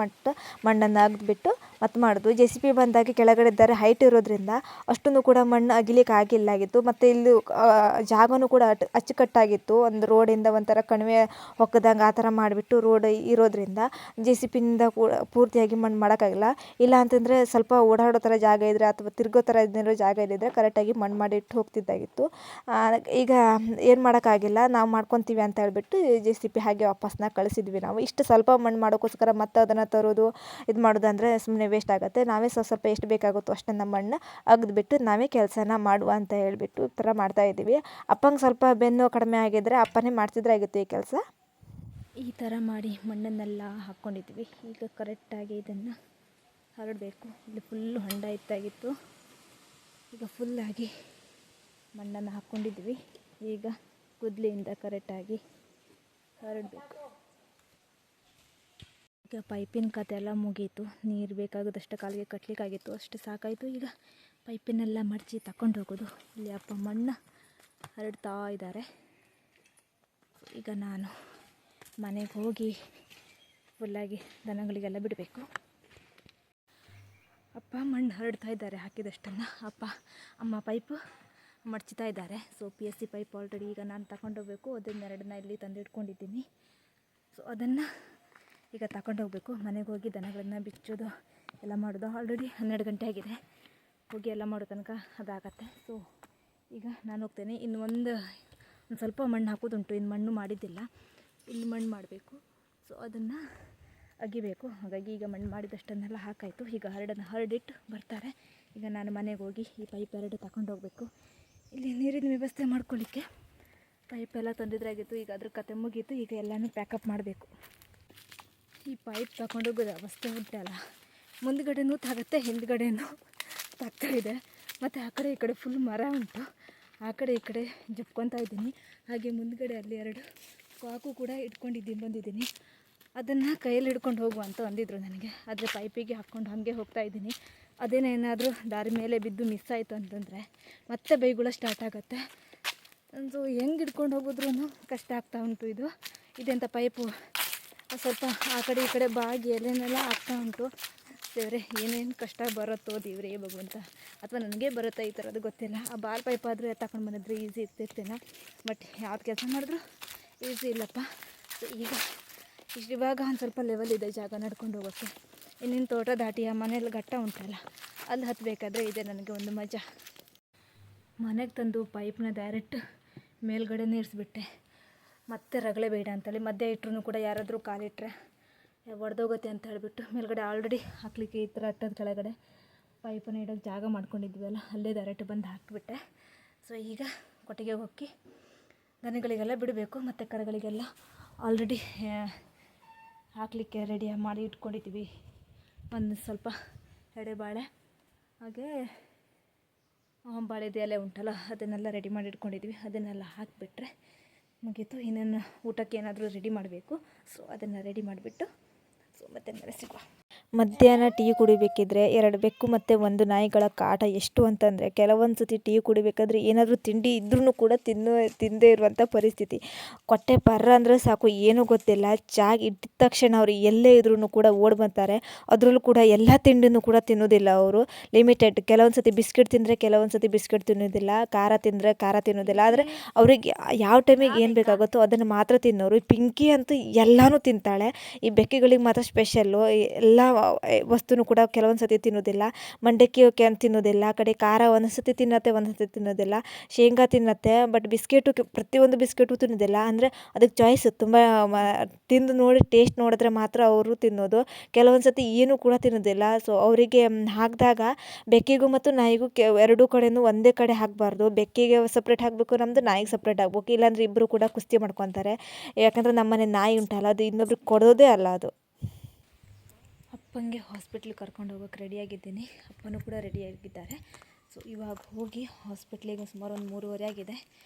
ಮಣ್ಣನ್ನು ಅಗ್ದುಬಿಟ್ಟು ಮತ್ತು ಮಾಡೋದು. JCB ಬಂದಾಗಿ ಕೆಳಗಡೆ ಇದ್ದಾರೆ ಹೈಟ್ ಇರೋದ್ರಿಂದ ಅಷ್ಟೊಂದು ಕೂಡ ಮಣ್ಣು ಅಗಿಲಿಕ್ಕೆ ಆಗಿಲ್ಲಾಗಿತ್ತು. ಮತ್ತು ಇಲ್ಲಿ ಜಾಗನೂ ಕೂಡ ಅಚ್ಚುಕಟ್ಟಾಗಿತ್ತು. ಒಂದು ರೋಡಿಂದ ಒಂಥರ ಕಣಿವೆ ಹೊಕ್ಕದಂಗೆ ಆ ಥರ ಮಾಡಿಬಿಟ್ಟು ರೋಡ್ ಇರೋದ್ರಿಂದ JCBನಿಂದ ಕೂಡ ಪೂರ್ತಿಯಾಗಿ ಮಣ್ಣು ಮಾಡೋಕ್ಕಾಗಿಲ್ಲ. ಇಲ್ಲ ಅಂತಂದರೆ ಸ್ವಲ್ಪ ಓಡಾಡೋ ಥರ ಜಾಗ ಇದ್ದರೆ ಅಥವಾ ತಿರುಗೋ ಥರ ಇದ್ದಿರೋ ಜಾಗ ಇದ್ದಿದ್ದರೆ ಕರೆಕ್ಟಾಗಿ ಮಣ್ಣು ಮಾಡಿಟ್ಟು ಹೋಗ್ತಿದ್ದಾಗಿತ್ತು. ಈಗ ಏನು ಮಾಡೋಕ್ಕಾಗಿಲ್ಲ, ನಾವು ಮಾಡ್ಕೊತೀವಿ ಅಂತ ಹೇಳ್ಬಿಟ್ಟು JCB ಹಾಗೆ ವಾಪಸ್ನ ಕಳಿಸಿದ್ವಿ ನಾವು. ಇಷ್ಟು ಸ್ವಲ್ಪ ಮಣ್ಣು ಮಾಡೋಕ್ಕೋಸ್ಕರ ಮತ್ತೆ ಅದನ್ನು ತರೋದು ಇದು ಮಾಡೋದು ಅಂದರೆ ಸುಮ್ಮನೆ ವೇಸ್ಟ್ ಆಗುತ್ತೆ. ನಾವೇ ಸ್ವಲ್ಪ ಎಷ್ಟು ಬೇಕಾಗುತ್ತೋ ಅಷ್ಟನ್ನು ಮಣ್ಣು ಅಗ್ದುಬಿಟ್ಟು ನಾವೇ ಕೆಲಸನ ಮಾಡುವ ಅಂತ ಹೇಳಿಬಿಟ್ಟು ಈ ಥರ ಮಾಡ್ತಾಯಿದ್ದೀವಿ. ಅಪ್ಪಂಗೆ ಸ್ವಲ್ಪ ಬೆನ್ನು ಕಡಿಮೆ ಆಗಿದ್ದರೆ ಅಪ್ಪನೇ ಮಾಡ್ತಿದ್ರೆ ಆಗಿತ್ತು ಈ ಕೆಲಸ. ಈ ಥರ ಮಾಡಿ ಮಣ್ಣನ್ನೆಲ್ಲ ಹಾಕ್ಕೊಂಡಿದ್ವಿ. ಈಗ ಕರೆಕ್ಟಾಗಿ ಇದನ್ನು ಹರಡಬೇಕು. ಇಲ್ಲಿ ಫುಲ್ಲು ಹೊಂಡ ಇತ್ತಾಗಿತ್ತು, ಈಗ ಫುಲ್ಲಾಗಿ ಮಣ್ಣನ್ನು ಹಾಕ್ಕೊಂಡಿದ್ವಿ. ಈಗ ಕುದ್ಲಿಯಿಂದ ಕರೆಕ್ಟಾಗಿ ಹರಡಬೇಕು. ಈಗ ಪೈಪಿನ ಕತೆ ಎಲ್ಲ ಮುಗೀತು. ನೀರು ಬೇಕಾಗೋದಷ್ಟು ಕಾಲಿಗೆ ಕಟ್ಟಲಿಕ್ಕಾಗಿತ್ತು, ಅಷ್ಟು ಸಾಕಾಯಿತು. ಈಗ ಪೈಪಿನೆಲ್ಲ ಮಡಚಿ ತಗೊಂಡು ಹೋಗೋದು. ಇಲ್ಲಿ ಅಪ್ಪ ಮಣ್ಣು ಹರಡ್ತಾ ಇದ್ದಾರೆ. ಈಗ ನಾನು ಮನೆಗೆ ಹೋಗಿ ಫುಲ್ಲಾಗಿ ದನಗಳಿಗೆಲ್ಲ ಬಿಡಬೇಕು. ಅಪ್ಪ ಮಣ್ಣು ಹರಡ್ತಾ ಇದ್ದಾರೆ ಹಾಕಿದಷ್ಟನ್ನು. ಅಮ್ಮ ಪೈಪು ಮಡ್ಚ್ತಾ ಇದ್ದಾರೆ. ಸೊ PSC ಪೈಪ್ ಆಲ್ರೆಡಿ ಈಗ ನಾನು ತಗೊಂಡೋಗ್ಬೇಕು. ಅದನ್ನೆರಡನ್ನ ಇಲ್ಲಿ ತಂದು ಇಟ್ಕೊಂಡಿದ್ದೀನಿ. ಸೊ ಅದನ್ನು ಈಗ ತಗೊಂಡೋಗ್ಬೇಕು. ಮನೆಗೆ ಹೋಗಿ ದನಗಳನ್ನು ಬಿಚ್ಚೋದು ಎಲ್ಲ ಮಾಡೋದು. ಆಲ್ರೆಡಿ 12 ಗಂಟೆ ಆಗಿದೆ. ಹೋಗಿ ಎಲ್ಲ ಮಾಡೋ ತನಕ ಅದಾಗತ್ತೆ. ಸೊ ಈಗ ನಾನು ಹೋಗ್ತೇನೆ. ಇನ್ನು ಒಂದು ಸ್ವಲ್ಪ ಮಣ್ಣು ಹಾಕೋದುಂಟು, ಇನ್ನು ಮಣ್ಣು ಮಾಡಿದ್ದಿಲ್ಲ, ಇಲ್ಲಿ ಮಣ್ಣು ಮಾಡಬೇಕು. ಸೊ ಅದನ್ನು ಅಗಿಬೇಕು. ಹಾಗಾಗಿ ಈಗ ಮಣ್ಣು ಮಾಡಿದಷ್ಟನ್ನೆಲ್ಲ ಹಾಕಾಯಿತು. ಈಗ ಹರಡಿಟ್ಟು ಬರ್ತಾರೆ. ಈಗ ನಾನು ಮನೆಗೆ ಹೋಗಿ ಈ ಪೈಪ್ 2 ತಗೊಂಡು ಹೋಗಬೇಕು. ಇಲ್ಲಿ ನೀರಿನ ವ್ಯವಸ್ಥೆ ಮಾಡ್ಕೊಳ್ಳಿಕ್ಕೆ ಪೈಪೆಲ್ಲ ತಂದಿದ್ರಾಗಿತ್ತು. ಈಗ ಅದ್ರ ಕತೆ ಮುಗೀತು. ಈಗ ಎಲ್ಲನೂ ಪ್ಯಾಕಪ್ ಮಾಡಬೇಕು. ಈ ಪೈಪ್ ತಗೊಂಡೋಗೋದು ಅವಸ್ಥೆ ಉಂಟಲ್ಲ, ಮುಂದ್ಗಡೆನೂ ತಾಗುತ್ತೆ, ಹಿಂದ್ಗಡೆನೂ ತಾಗ್ತಾ ಇದೆ. ಮತ್ತು ಆ ಕಡೆ ಈ ಕಡೆ ಫುಲ್ ಮರ ಉಂಟು, ಆ ಕಡೆ ಈ ಕಡೆ ಜಪ್ಕೊತಾ ಇದ್ದೀನಿ. ಹಾಗೆ ಮುಂದ್ಗಡೆ ಅಲ್ಲಿ 2 ಕಾಕು ಕೂಡ ಬಂದಿದ್ದೀನಿ. ಅದನ್ನು ಕೈಯಲ್ಲಿ ಹಿಡ್ಕೊಂಡು ಹೋಗು ಅಂತ ಅಂದಿದ್ರು ನನಗೆ. ಆದರೆ ಪೈಪಿಗೆ ಹಾಕ್ಕೊಂಡು ಹಾಗೆ ಹೋಗ್ತಾ ಇದ್ದೀನಿ. ಅದೇನೇನಾದರೂ ದಾರಿ ಮೇಲೆ ಬಿದ್ದು ಮಿಸ್ ಆಯಿತು ಅಂತಂದರೆ ಮತ್ತೆ ಬೈಗುಳ ಸ್ಟಾರ್ಟ್ ಆಗುತ್ತೆ. ಸೊ ಹೆಂಗೆ ಹಿಡ್ಕೊಂಡು ಹೋಗಿದ್ರೂ ಕಷ್ಟ ಆಗ್ತಾ ಉಂಟು. ಇದೆಂಥ ಪೈಪು ಸ್ವಲ್ಪ ಆ ಕಡೆ ಈ ಕಡೆ ಬಾಗಿ ಎಲೆನೆಲ್ಲ ಆಗ್ತಾ ಉಂಟು. ದೇವ್ರೆ ಏನೇನು ಕಷ್ಟ ಬರುತ್ತೋ ದೇವ್ರೇ ಭಗವಂತ, ಅಥವಾ ನನಗೆ ಬರುತ್ತಾ ಈ ಥರದ್ದು ಗೊತ್ತಿಲ್ಲ. ಆ ಬಾಲ್ ಪೈಪ್ ಆದರೆ ತಗೊಂಡು ಬಂದಿದ್ರೆ ಈಸಿ ಇರ್ತಿರ್ತೇನೆ. ಬಟ್ ಯಾವ್ದು ಕೆಲಸ ಮಾಡಿದ್ರು ಈಸಿ ಇಲ್ಲಪ್ಪ. ಸೊ ಈಗ ಇವಾಗ ಒಂದು ಸ್ವಲ್ಪ ಲೆವೆಲ್ ಇದೆ ಜಾಗ ನಡ್ಕೊಂಡು ಹೋಗೋಕ್ಕೆ. ಇನ್ನಿನ್ನು ತೋಟ ದಾಟಿ ಆ ಮನೇಲಿ ಘಟ್ಟ ಉಂಟಲ್ಲ, ಅಲ್ಲಿ ಹತ್ತಬೇಕಾದ್ರೆ ಇದೆ ನನಗೆ ಒಂದು ಮಜಾ. ಮನೆಗೆ ತಂದು ಪೈಪ್ನ ಡೈರೆಕ್ಟ್ ಮೇಲ್ಗಡೆ ನೀರಿಸ್ಬಿಟ್ಟೆ. ಮತ್ತೆ ರಗಳೆ ಬೇಡ ಅಂತೇಳಿ ಮಧ್ಯೆ ಇಟ್ಟರು ಕೂಡ ಯಾರಾದರೂ ಕಾಲಿಟ್ಟರೆ ಒಡೆದೋಗುತ್ತೆ ಅಂತ ಹೇಳಿಬಿಟ್ಟು ಮೇಲ್ಗಡೆ ಆಲ್ರೆಡಿ ಹಾಕಲಿಕ್ಕೆ ಈ ಥರ ಅಟ್ಟದ ಕೆಳಗಡೆ ಪೈಪನ್ನು ಇಡೋಕ್ಕೆ ಜಾಗ ಮಾಡ್ಕೊಂಡಿದ್ವಲ್ಲ, ಅಲ್ಲೇ ಡೈರೆಕ್ಟ್ ಬಂದು ಹಾಕಿಬಿಟ್ಟೆ. ಸೊ ಈಗ ಕೊಟ್ಟಿಗೆ ಹೋಗಿ ದನಗಳಿಗೆಲ್ಲ ಬಿಡಬೇಕು. ಮತ್ತು ಕರುಗಳಿಗೆಲ್ಲ ಆಲ್ರೆಡಿ ಹಾಕಲಿಕ್ಕೆ ರೆಡಿ ಮಾಡಿ ಇಟ್ಕೊಂಡಿದ್ದೀವಿ. ಒಂದು ಸ್ವಲ್ಪ ಎಡೆಬಾಳೆ ಹಾಗೆ ಬಾಳೆದು ಎಲೆ ಉಂಟಲ್ಲ, ಅದನ್ನೆಲ್ಲ ರೆಡಿ ಮಾಡಿ ಇಟ್ಕೊಂಡಿದ್ವಿ. ಅದನ್ನೆಲ್ಲ ಹಾಕಿಬಿಟ್ರೆ ಮುಗೀತು. ಇನ್ನೇನು ಊಟಕ್ಕೆ ಏನಾದರೂ ರೆಡಿ ಮಾಡಬೇಕು. ಸೊ ಅದನ್ನು ರೆಡಿ ಮಾಡಿಬಿಟ್ಟು ಸೊ ಮತ್ತೆ ಮೇಲೆ ಸಿಗುವ. ಮಧ್ಯಾಹ್ನ ಟೀ ಕುಡಿಬೇಕಿದ್ರೆ 2 ಬೆಕ್ಕು ಮತ್ತು 1 ನಾಯಿಗಳ ಕಾಟ ಎಷ್ಟು ಅಂತಂದರೆ, ಕೆಲವೊಂದು ಸತಿ ಟೀ ಕುಡಿಬೇಕಾದ್ರೆ ಏನಾದರೂ ತಿಂಡಿ ಇದ್ರೂ ಕೂಡ ತಿಂದೇ ಇರುವಂಥ ಪರಿಸ್ಥಿತಿ. ಕೊಟ್ಟೆ ಪರ್ರ ಅಂದರೆ ಸಾಕು, ಏನೂ ಗೊತ್ತಿಲ್ಲ. ಚಾಗ್ ಇಟ್ಟಿದ ತಕ್ಷಣ ಅವರು ಎಲ್ಲೇ ಇದ್ರೂ ಕೂಡ ಓಡಿ ಬರ್ತಾರೆ. ಅದರಲ್ಲೂ ಕೂಡ ಎಲ್ಲ ತಿಂಡಿನೂ ಕೂಡ ತಿನ್ನೋದಿಲ್ಲ ಅವರು, ಲಿಮಿಟೆಡ್. ಕೆಲವೊಂದು ಸತಿ ಬಿಸ್ಕೆಟ್ ತಿಂದರೆ ಕೆಲವೊಂದು ಸತಿ ಬಿಸ್ಕೆಟ್ ತಿನ್ನೋದಿಲ್ಲ, ಖಾರ ತಿಂದರೆ ಖಾರ ತಿನ್ನೋದಿಲ್ಲ. ಆದರೆ ಅವ್ರಿಗೆ ಯಾವ ಟೈಮಿಗೆ ಏನು ಬೇಕಾಗುತ್ತೋ ಅದನ್ನು ಮಾತ್ರ ತಿನ್ನೋರು. ಪಿಂಕಿ ಅಂತೂ ಎಲ್ಲನೂ ತಿಂತಾಳೆ. ಈ ಬೆಕ್ಕಿಗಳಿಗೆ ಮಾತ್ರ ಸ್ಪೆಷಲ್ಲು. ಎಲ್ಲ ವಸ್ತುನೂ ಕೂಡ ಕೆಲವೊಂದು ಸತಿ ತಿನ್ನೋದಿಲ್ಲ. ಮಂಡಕ್ಕಿ ತಿನ್ನೋದಿಲ್ಲ, ಆ ಕಡೆ ಖಾರ ಒಂದೊಂದು ಸತಿ ತಿನ್ನತ್ತೆ, ಒಂದೊಂದು ಸತಿ ತಿನ್ನೋದಿಲ್ಲ. ಶೇಂಗಾ ತಿನ್ನತ್ತೆ, ಬಟ್ ಬಿಸ್ಕೆಟು ಪ್ರತಿಯೊಂದು ಬಿಸ್ಕೆಟು ತಿನ್ನೋದಿಲ್ಲ. ಅಂದರೆ ಅದಕ್ಕೆ ಚಾಯ್ಸ್ ತುಂಬ ತಿಂದು ನೋಡಿ ಟೇಸ್ಟ್ ನೋಡಿದ್ರೆ ಮಾತ್ರ ಅವರು ತಿನ್ನೋದು. ಕೆಲವೊಂದು ಸತಿ ಏನೂ ಕೂಡ ತಿನ್ನೋದಿಲ್ಲ. ಸೊ ಅವರಿಗೆ ಹಾಕಿದಾಗ ಬೆಕ್ಕಿಗೂ ಮತ್ತು ನಾಯಿಗೂ ಎರಡೂ ಕಡೆಯೂ ಒಂದೇ ಕಡೆ ಹಾಕಬಾರ್ದು. ಬೆಕ್ಕಿಗೆ ಸಪ್ರೇಟ್ ಹಾಕಬೇಕು, ನಮ್ಮದು ನಾಯಿಗೆ ಸಪ್ರೇಟ್ ಹಾಕ್ಬೇಕು. ಇಲ್ಲಾಂದರೆ ಇಬ್ಬರು ಕೂಡ ಕುಸ್ತಿ ಮಾಡ್ಕೊತಾರೆ. ಯಾಕಂದರೆ ನಮ್ಮನೆ ನಾಯಿ ಉಂಟಲ್ಲ, ಅದು ಇನ್ನೊಬ್ರಿಗೆ ಕೊಡೋದೇ ಅಲ್ಲ ಅದು. ಅಪ್ಪಂಗೆ ಹಾಸ್ಪಿಟ್ಲಿಗೆ ಕರ್ಕೊಂಡು ಹೋಗೋಕೆ ರೆಡಿಯಾಗಿದ್ದೀನಿ. ಅಪ್ಪನೂ ಕೂಡ ರೆಡಿಯಾಗಿದ್ದಾರೆ. ಸೊ ಇವಾಗ ಹೋಗಿ ಹಾಸ್ಪಿಟ್ಲಿಗೆ ಸುಮಾರು ಒಂದು 3:30 ಆಗಿದೆ.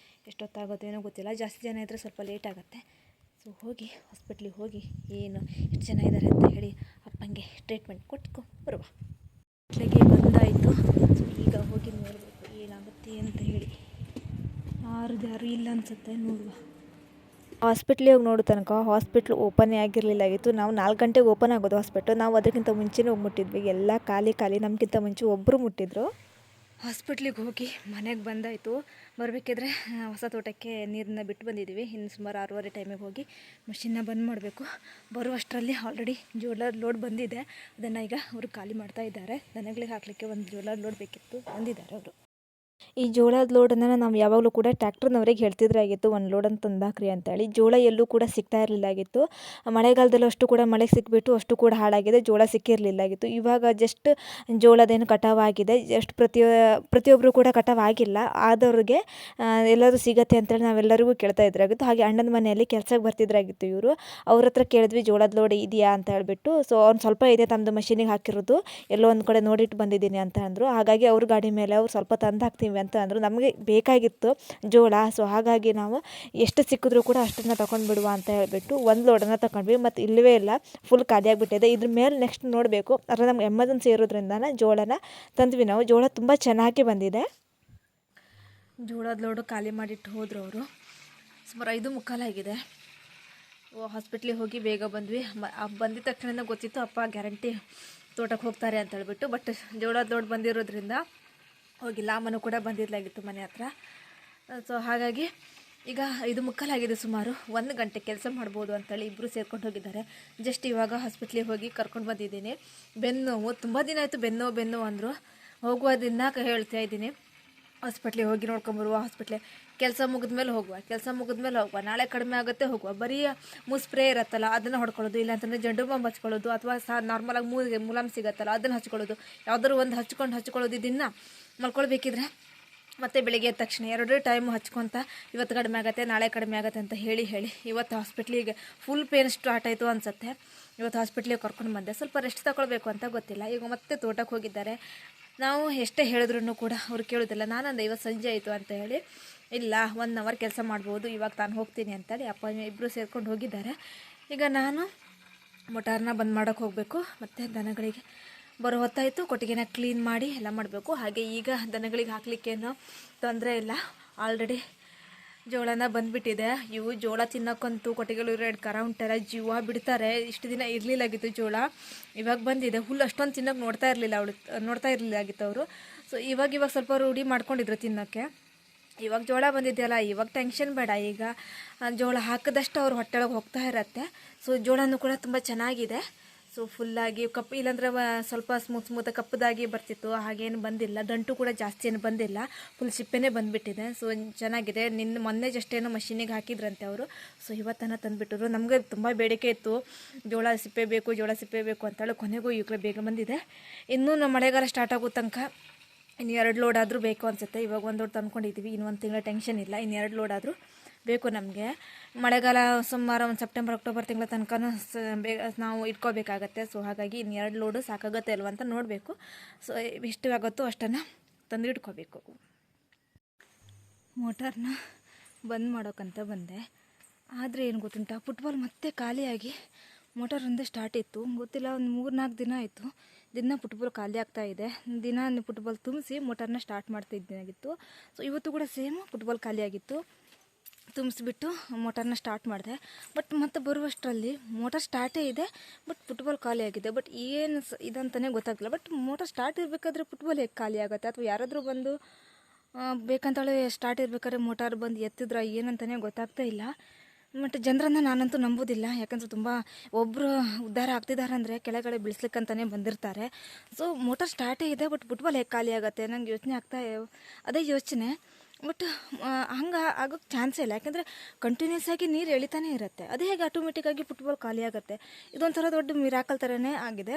ಎಷ್ಟೊತ್ತಾಗುತ್ತೋ ಏನೋ ಗೊತ್ತಿಲ್ಲ. ಜಾಸ್ತಿ ಜನ ಇದ್ದರೆ ಸ್ವಲ್ಪ ಲೇಟ್ ಆಗುತ್ತೆ. ಸೊ ಹೋಗಿ ಹಾಸ್ಪಿಟ್ಲಿಗೆ ಹೋಗಿ ಏನು ಎಷ್ಟು ಜನ ಇದ್ದಾರೆ ಅಂತ ಹೇಳಿ ಅಪ್ಪಂಗೆ ಟ್ರೀಟ್ಮೆಂಟ್ ಕೊಟ್ಟು ಬರುವ. ಹಾಸ್ಪಿಟ್ಲಿಗೆ ಬಂದಾಯಿತು. ಸೊ ಈಗ ಹೋಗಿ ನೋಡಬೇಕು ಏನಾಗುತ್ತೆ ಅಂತ ಹೇಳಿ. ಯಾರು ಇಲ್ಲ ಅನಿಸುತ್ತೆ, ನೋಡುವ. ಹಾಸ್ಪಿಟ್ಲಿಗೆ ಹೋಗಿ ನೋಡೋ ತನಕ ಹಾಸ್ಪಿಟ್ಲ್ ಓಪನ್ನೇ ಆಗಿತ್ತು. ನಾವು 4 ಗಂಟೆಗೆ ಓಪನ್ ಆಗೋದು ಹಾಸ್ಪಿಟ್ಲು. ನಾವು ಅದಕ್ಕಿಂತ ಮುಂಚೆನೇ ಹೋಗಿ ಮುಟ್ಟಿದ್ವಿ. ಎಲ್ಲ ಖಾಲಿ. ನಮಗಿಂತ ಮುಂಚೆ ಒಬ್ಬರು ಮುಟ್ಟಿದ್ರು. ಹಾಸ್ಪಿಟ್ಲಿಗೆ ಹೋಗಿ ಮನೆಗೆ ಬಂದಾಯಿತು. ಬರಬೇಕಿದ್ರೆ ಹೊಸ ತೋಟಕ್ಕೆ ನೀರನ್ನ ಬಿಟ್ಟು ಬಂದಿದ್ದೀವಿ. ಇನ್ನು ಸುಮಾರು 6:30 ಟೈಮಿಗೆ ಹೋಗಿ ಮಷಿನ್ನ ಬಂದ್ ಮಾಡಬೇಕು. ಬರುವಷ್ಟರಲ್ಲಿ ಆಲ್ರೆಡಿ ಜೋಳದ ಲೋಡ್ ಬಂದಿದೆ. ಅದನ್ನು ಈಗ ಅವರು ಖಾಲಿ ಮಾಡ್ತಾ ಇದ್ದಾರೆ. ದನಗಳಿಗೆ ಹಾಕಲಿಕ್ಕೆ ಒಂದು ಜೋಳದ ಲೋಡ್ ಬೇಕಿತ್ತು, ಬಂದಿದ್ದಾರೆ ಅವರು. ಈ ಜೋಳದ ಲೋಡನ್ನು ನಾವು ಯಾವಾಗಲೂ ಕೂಡ ಟ್ಯಾಕ್ಟ್ರ್ನವ್ರಿಗೆ ಹೇಳ್ತಿದ್ರಾಗಿತ್ತು, ಒಂದು ಲೋಡ್ ಅಂತ ತಂದಾಕ್ರಿ ಅಂತೇಳಿ. ಜೋಳ ಎಲ್ಲೂ ಕೂಡ ಸಿಗ್ತಾ ಇರಲಿಲ್ಲಾಗಿತ್ತು. ಮಳೆಗಾಲದಲ್ಲಿ ಅಷ್ಟು ಕೂಡ ಮಳೆ ಸಿಕ್ಬಿಟ್ಟು ಅಷ್ಟು ಕೂಡ ಹಾಳಾಗಿದೆ, ಜೋಳ ಸಿಕ್ಕಿರಲಿಲ್ಲಾಗಿತ್ತು. ಇವಾಗ ಜಸ್ಟ್ ಜೋಳದೇನು ಕಟಾವಾಗಿದೆ. ಜಸ್ಟ್ ಪ್ರತಿಯೊಬ್ಬರು ಕೂಡ ಕಟಾವಾಗಿಲ್ಲ. ಆದವ್ರಿಗೆ ಎಲ್ಲರೂ ಸಿಗತ್ತೆ ಅಂತೇಳಿ ನಾವೆಲ್ಲರಿಗೂ ಕೇಳ್ತಾ ಇದ್ರಾಗಿತ್ತು. ಹಾಗೆ ಅಣ್ಣನ ಮನೆಯಲ್ಲಿ ಕೆಲಸಕ್ಕೆ ಬರ್ತಿದ್ರಾಗಿತ್ತು ಇವರು. ಅವ್ರ ಹತ್ರ ಕೇಳಿದ್ವಿ ಜೋಳದ ಲೋಡ್ ಇದೆಯಾ ಅಂತ ಹೇಳ್ಬಿಟ್ಟು. ಸೊ ಅವ್ನು ಸ್ವಲ್ಪ ಇದೆ, ತಮ್ಮದು ಮಷೀನಿಗೆ ಹಾಕಿರೋದು, ಎಲ್ಲೋ ಒಂದು ಕಡೆ ನೋಡಿಟ್ಟು ಬಂದಿದ್ದೀನಿ ಅಂತ ಅಂದರು. ಹಾಗಾಗಿ ಅವ್ರ ಗಾಡಿ ಮೇಲೆ ಅವ್ರು ಸ್ವಲ್ಪ ತಂದು ಹಾಕ್ತೀವಿ ಅಂತ ಅಂದರು. ನಮಗೆ ಬೇಕಾಗಿತ್ತು ಜೋಳ. ಸೊ ಹಾಗಾಗಿ ನಾವು ಎಷ್ಟು ಸಿಕ್ಕಿದ್ರೂ ಕೂಡ ಅಷ್ಟನ್ನು ತಗೊಂಡು ಬಿಡುವ ಅಂತ ಹೇಳಿಬಿಟ್ಟು ಒಂದು ಲೋಡನ್ನು ತಗೊಂಡ್ವಿ. ಮತ್ತು ಇಲ್ಲವೇ ಇಲ್ಲ, ಫುಲ್ ಖಾಲಿಯಾಗಿಬಿಟ್ಟಿದೆ. ಇದ್ರ ಮೇಲೆ ನೆಕ್ಸ್ಟ್ ನೋಡಬೇಕು. ಆದರೆ ನಮ್ಗೆ ಎಮರ್ಜೆನ್ಸಿ ಇರೋದ್ರಿಂದ ಜೋಳನ ತಂದ್ವಿ ನಾವು. ಜೋಳ ತುಂಬ ಚೆನ್ನಾಗಿ ಬಂದಿದೆ. ಜೋಳದ ಲೋಡು ಖಾಲಿ ಮಾಡಿಟ್ಟು ಹೋದರು ಅವರು. ಸುಮಾರು 5:45 ಆಗಿದೆ. ಹಾಸ್ಪಿಟ್ಲಿಗೆ ಹೋಗಿ ಬೇಗ ಬಂದ್ವಿ. ಬಂದಿದ ತಕ್ಷಣ ಗೊತ್ತಿತ್ತು ಅಪ್ಪ ಗ್ಯಾರಂಟಿ ತೋಟಕ್ಕೆ ಹೋಗ್ತಾರೆ ಅಂತ ಹೇಳ್ಬಿಟ್ಟು. ಬಟ್ ಜೋಳದ ಲೋಡ್ ಬಂದಿರೋದ್ರಿಂದ ಹೋಗಿಲ್ಲ. ಅಮ್ಮನೂ ಕೂಡ ಬಂದಿರಲಾಗಿತ್ತು ಮನೆ ಹತ್ರ. ಸೊ ಹಾಗಾಗಿ ಈಗ 5:45 ಆಗಿದೆ. ಸುಮಾರು 1 ಗಂಟೆ ಕೆಲಸ ಮಾಡ್ಬೋದು ಅಂತೇಳಿ ಇಬ್ಬರು ಸೇರ್ಕೊಂಡು ಹೋಗಿದ್ದಾರೆ. ಜಸ್ಟ್ ಇವಾಗ ಹಾಸ್ಪಿಟ್ಲಿಗೆ ಹೋಗಿ ಕರ್ಕೊಂಡು ಬಂದಿದ್ದೀನಿ. ಬೆನ್ನೋವು ತುಂಬ ದಿನ ಆಯಿತು, ಬೆನ್ನೋವು ಅಂದರು. ಹೋಗುವ ದಿನ ಹೇಳ್ತಾ ಇದ್ದೀನಿ, ಹಾಸ್ಪಿಟ್ಲಿಗೆ ಹೋಗಿ ನೋಡ್ಕೊಂಬರುವ, ಕೆಲಸ ಮುಗಿದ್ಮೇಲೆ ಹೋಗುವ, ನಾಳೆ ಕಡಿಮೆ ಆಗುತ್ತೆ ಹೋಗುವ. ಬರೀ ಸ್ಪ್ರೇ ಇರುತ್ತಲ್ಲ ಅದನ್ನು ಹೊಡ್ಕೊಳ್ಳೋದು, ಇಲ್ಲಾಂತಂದರೆ ಜಂಡು ಬಾಂಬ್ ಹಚ್ಕೊಳ್ಳೋದು, ಅಥವಾ ನಾರ್ಮಲಾಗಿ ಮುಲಾಮ್ ಸಿಗುತ್ತಲ್ಲ ಅದನ್ನು ಹಚ್ಕೊಳ್ಳೋದು, ಯಾವುದಾದ್ರು ಒಂದು ಹಚ್ಕೊಳ್ಳೋದು. ಇದನ್ನು ಮಲ್ಕೊಳ್ಬೇಕಿದ್ರೆ ಮತ್ತು ಬೆಳಿಗ್ಗೆ ಎದ್ದ ತಕ್ಷಣ 2 ಟೈಮು ಹಚ್ಕೊತ ಇವತ್ತು ಕಡಿಮೆ ಆಗುತ್ತೆ, ನಾಳೆ ಕಡಿಮೆ ಆಗುತ್ತೆ ಅಂತ ಹೇಳಿ ಇವತ್ತು ಹಾಸ್ಪಿಟ್ಲಿಗೆ ಫುಲ್ ಪೇನ್ ಸ್ಟಾರ್ಟ್ ಆಯಿತು ಅನಿಸುತ್ತೆ. ಇವತ್ತು ಹಾಸ್ಪಿಟ್ಲಿಗೆ ಕರ್ಕೊಂಡು ಬಂದೆ. ಸ್ವಲ್ಪ ರೆಸ್ಟ್ ತಗೊಳ್ಬೇಕು ಅಂತ ಗೊತ್ತಿಲ್ಲ. ಈಗ ಮತ್ತೆ ತೋಟಕ್ಕೆ ಹೋಗಿದ್ದಾರೆ. ನಾವು ಎಷ್ಟೇ ಹೇಳಿದ್ರೂ ಕೂಡ ಅವ್ರು ಕೇಳೋದಿಲ್ಲ. ನಾನಂದು ಇವತ್ತು ಸಂಜೆ ಆಯಿತು ಅಂತ ಹೇಳಿ, ಇಲ್ಲ 1 ಅವರ್ ಕೆಲಸ ಮಾಡ್ಬೋದು, ಇವಾಗ ನಾನು ಹೋಗ್ತೀನಿ ಅಂತೇಳಿ ಅಪ್ಪ ಇಬ್ಬರು ಸೇರ್ಕೊಂಡು ಹೋಗಿದ್ದಾರೆ. ಈಗ ನಾನು ಮೊಟಾರ್ನ ಬಂದ್ ಮಾಡೋಕ್ಕೆ ಹೋಗಬೇಕು. ಮತ್ತು ದನಗಳಿಗೆ ಬರೋ ಹೊತ್ತಾಯಿತು, ಕೊಟ್ಟಿಗೆನ ಕ್ಲೀನ್ ಮಾಡಿ ಎಲ್ಲ ಮಾಡಬೇಕು. ಹಾಗೆ ಈಗ ದನಗಳಿಗೆ ಹಾಕಲಿಕ್ಕೇನೋ ತೊಂದರೆ ಇಲ್ಲ. ಆಲ್ರೆಡಿ ಜೋಳನ ಬಂದುಬಿಟ್ಟಿದೆ. ಇವು ಜೋಳ ತಿನ್ನೋಕ್ಕಂತೂ ಕೊಟ್ಟಿಗೆಗಳು 2 ಕರ ಉಂಟಲ್ಲ, ಜೀವ ಬಿಡ್ತಾರೆ. ಇಷ್ಟು ದಿನ ಇರಲಿಲ್ಲಾಗಿತ್ತು ಜೋಳ, ಇವಾಗ ಬಂದಿದೆ. ಹುಲ್ಲು ಅಷ್ಟೊಂದು ತಿನ್ನೋಕೆ ನೋಡ್ತಾ ಇರಲಿಲ್ಲಾಗಿತ್ತು ಅವರು. ಸೊ ಇವಾಗ ಸ್ವಲ್ಪ ರೂಢಿ ಮಾಡ್ಕೊಂಡಿದ್ರು ತಿನ್ನೋಕ್ಕೆ. ಇವಾಗ ಜೋಳ ಬಂದಿದೆಯಲ್ಲ, ಇವಾಗ ಟೆನ್ಷನ್ ಬೇಡ. ಈಗ ಜೋಳ ಹಾಕಿದಷ್ಟು ಅವ್ರು ಹೊಟ್ಟೆೊಳಗೆ ಹೋಗ್ತಾ ಇರತ್ತೆ. ಸೊ ಜೋಳನೂ ಕೂಡ ತುಂಬ ಚೆನ್ನಾಗಿದೆ. ಸೊ ಫುಲ್ಲಾಗಿ ಕಪ್ಪು, ಇಲ್ಲಾಂದರೆ ಸ್ವಲ್ಪ ಸ್ಮೂತ್ ಕಪ್ಪದಾಗಿ ಬರ್ತಿತ್ತು, ಹಾಗೇನು ಬಂದಿಲ್ಲ. ದಂಟು ಕೂಡ ಜಾಸ್ತಿ ಏನು ಬಂದಿಲ್ಲ, ಫುಲ್ ಸಿಪ್ಪೆನೇ ಬಂದುಬಿಟ್ಟಿದೆ. ಸೊ ಚೆನ್ನಾಗಿದೆ. ಮೊನ್ನೆ ಜಸ್ಟೇನೋ ಮಷೀನಿಗೆ ಹಾಕಿದ್ರಂತೆ ಅವರು. ಸೊ ಇವತ್ತನ್ನು ತಂದುಬಿಟ್ಟರು. ನಮಗೆ ತುಂಬ ಬೇಡಿಕೆ ಇತ್ತು, ಜೋಳ ಸಿಪ್ಪೆ ಬೇಕು ಅಂತೇಳಿ. ಕೊನೆಗೂ ಈಗಲೇ ಬೇಗ ಬಂದಿದೆ. ಇನ್ನೂ ನಮ್ಮ ಮಳೆಗಾಲ ಸ್ಟಾರ್ಟ್ ಆಗೋ ತನಕ ಇನ್ನು 2 ಲೋಡ್ ಆದರೂ ಬೇಕು ಅನಿಸುತ್ತೆ. ಇವಾಗ 1 ಲೋಡ್ ತಂದ್ಕೊಂಡಿದ್ದೀವಿ, ಇನ್ನು 1 ತಿಂಗಳ ಟೆನ್ಷನ್ ಇಲ್ಲ. ಇನ್ನು 2 ಲೋಡ್ ಆದರೂ ಬೇಕು ನಮಗೆ. ಮಳೆಗಾಲ ಸುಮಾರು ಒಂದು ಸೆಪ್ಟೆಂಬರ್ ಅಕ್ಟೋಬರ್ ತಿಂಗಳ ತನಕ ನಾವು ಇಟ್ಕೋಬೇಕಾಗತ್ತೆ. ಸೊ ಹಾಗಾಗಿ ಇನ್ನು 2 ಲೋಡು ಸಾಕಾಗುತ್ತೆ ಅಲ್ವ ಅಂತ ನೋಡಬೇಕು. ಸೊ ಎಷ್ಟು ಆಗುತ್ತೋ ಅಷ್ಟನ್ನು ತಂದು ಇಟ್ಕೋಬೇಕು. ಮೋಟಾರ್ನ ಬಂದ್ ಮಾಡೋಕ್ಕಂತ ಬಂದೆ. ಆದರೆ ಏನು ಗೊತ್ತುಂಟ, ಫುಟ್ಬಾಲ್ ಮತ್ತೆ ಖಾಲಿಯಾಗಿ ಮೋಟಾರ್ ಒಂದೇ ಸ್ಟಾರ್ಟ್ ಇತ್ತು. ಗೊತ್ತಿಲ್ಲ, ಒಂದು 3-4 ದಿನ ಆಯಿತು. ದಿನ ಫುಟ್ಬಾಲ್ ಖಾಲಿ ಆಗ್ತಾಯಿದೆ. ದಿನ ಫುಟ್ಬಾಲ್ ತುಂಬಿಸಿ ಮೋಟಾರ್ನ ಸ್ಟಾರ್ಟ್ ಮಾಡ್ತಿದ್ದಾಗಿತ್ತು. ಸೊ ಇವತ್ತು ಕೂಡ ಸೇಮ್ ಫುಟ್ಬಾಲ್ ಖಾಲಿಯಾಗಿತ್ತು. ತುಂಬಿಸ್ಬಿಟ್ಟು ಮೋಟಾರ್ನ ಸ್ಟಾರ್ಟ್ ಮಾಡಿದೆ. ಬಟ್ ಮತ್ತೆ ಬರುವಷ್ಟರಲ್ಲಿ ಮೋಟಾರ್ ಸ್ಟಾರ್ಟೇ ಇದೆ, ಬಟ್ ಫುಟ್ಬಾಲ್ ಖಾಲಿ ಆಗಿದೆ. ಬಟ್ ಏನು ಇದಂತಲೇ ಗೊತ್ತಾಗಲಿಲ್ಲ. ಬಟ್ ಮೋಟಾರ್ ಸ್ಟಾರ್ಟ್ ಇರಬೇಕಾದ್ರೆ ಫುಟ್ಬಾಲ್ ಹೇಗೆ ಖಾಲಿ ಆಗುತ್ತೆ? ಅಥವಾ ಯಾರಾದರೂ ಬಂದು ಬೇಕಂತೇಳಿ ಸ್ಟಾರ್ಟ್ ಇರಬೇಕಾದ್ರೆ ಮೋಟಾರ್ ಬಂದು ಎತ್ತಿದ್ರ ಏನಂತಲೇ ಗೊತ್ತಾಗ್ತಾ ಇಲ್ಲ. ಮತ್ತು ಜನರನ್ನು ನಾನಂತೂ ನಂಬೋದಿಲ್ಲ. ಯಾಕಂದರೆ ತುಂಬ ಒಬ್ಬರು ಉದ್ಧಾರ ಆಗ್ತಿದ್ದಾರೆ ಅಂದರೆ ಕೆಳಗಡೆ ಬೀಳಿಸ್ಲಿಕ್ಕಂತಲೇ ಬಂದಿರ್ತಾರೆ. ಸೊ ಮೋಟರ್ ಸ್ಟಾರ್ಟೇ ಇದೆ, ಬಟ್ ಫುಟ್ಬಾಲ್ ಹೇಗೆ ಖಾಲಿ ಆಗುತ್ತೆ ನಂಗೆ ಯೋಚನೆ ಅದೇ ಯೋಚನೆ. ಬಟ್ ಹಂಗೆ ಆಗೋಕ್ಕೆ ಚಾನ್ಸೇ ಇಲ್ಲ. ಯಾಕೆಂದರೆ ಕಂಟಿನ್ಯೂಸ್ ಆಗಿ ನೀರು ಎಳಿತಾನೇ ಇರುತ್ತೆ. ಅದೇ ಹೇಗೆ ಆಟೋಮೆಟಿಕ್ಕಾಗಿ ಫುಟ್ಬಾಲ್ ಖಾಲಿ ಆಗುತ್ತೆ? ಇದೊಂಥರ ದೊಡ್ಡ ಮಿರಾಕಲ್ ಥರನೇ ಆಗಿದೆ.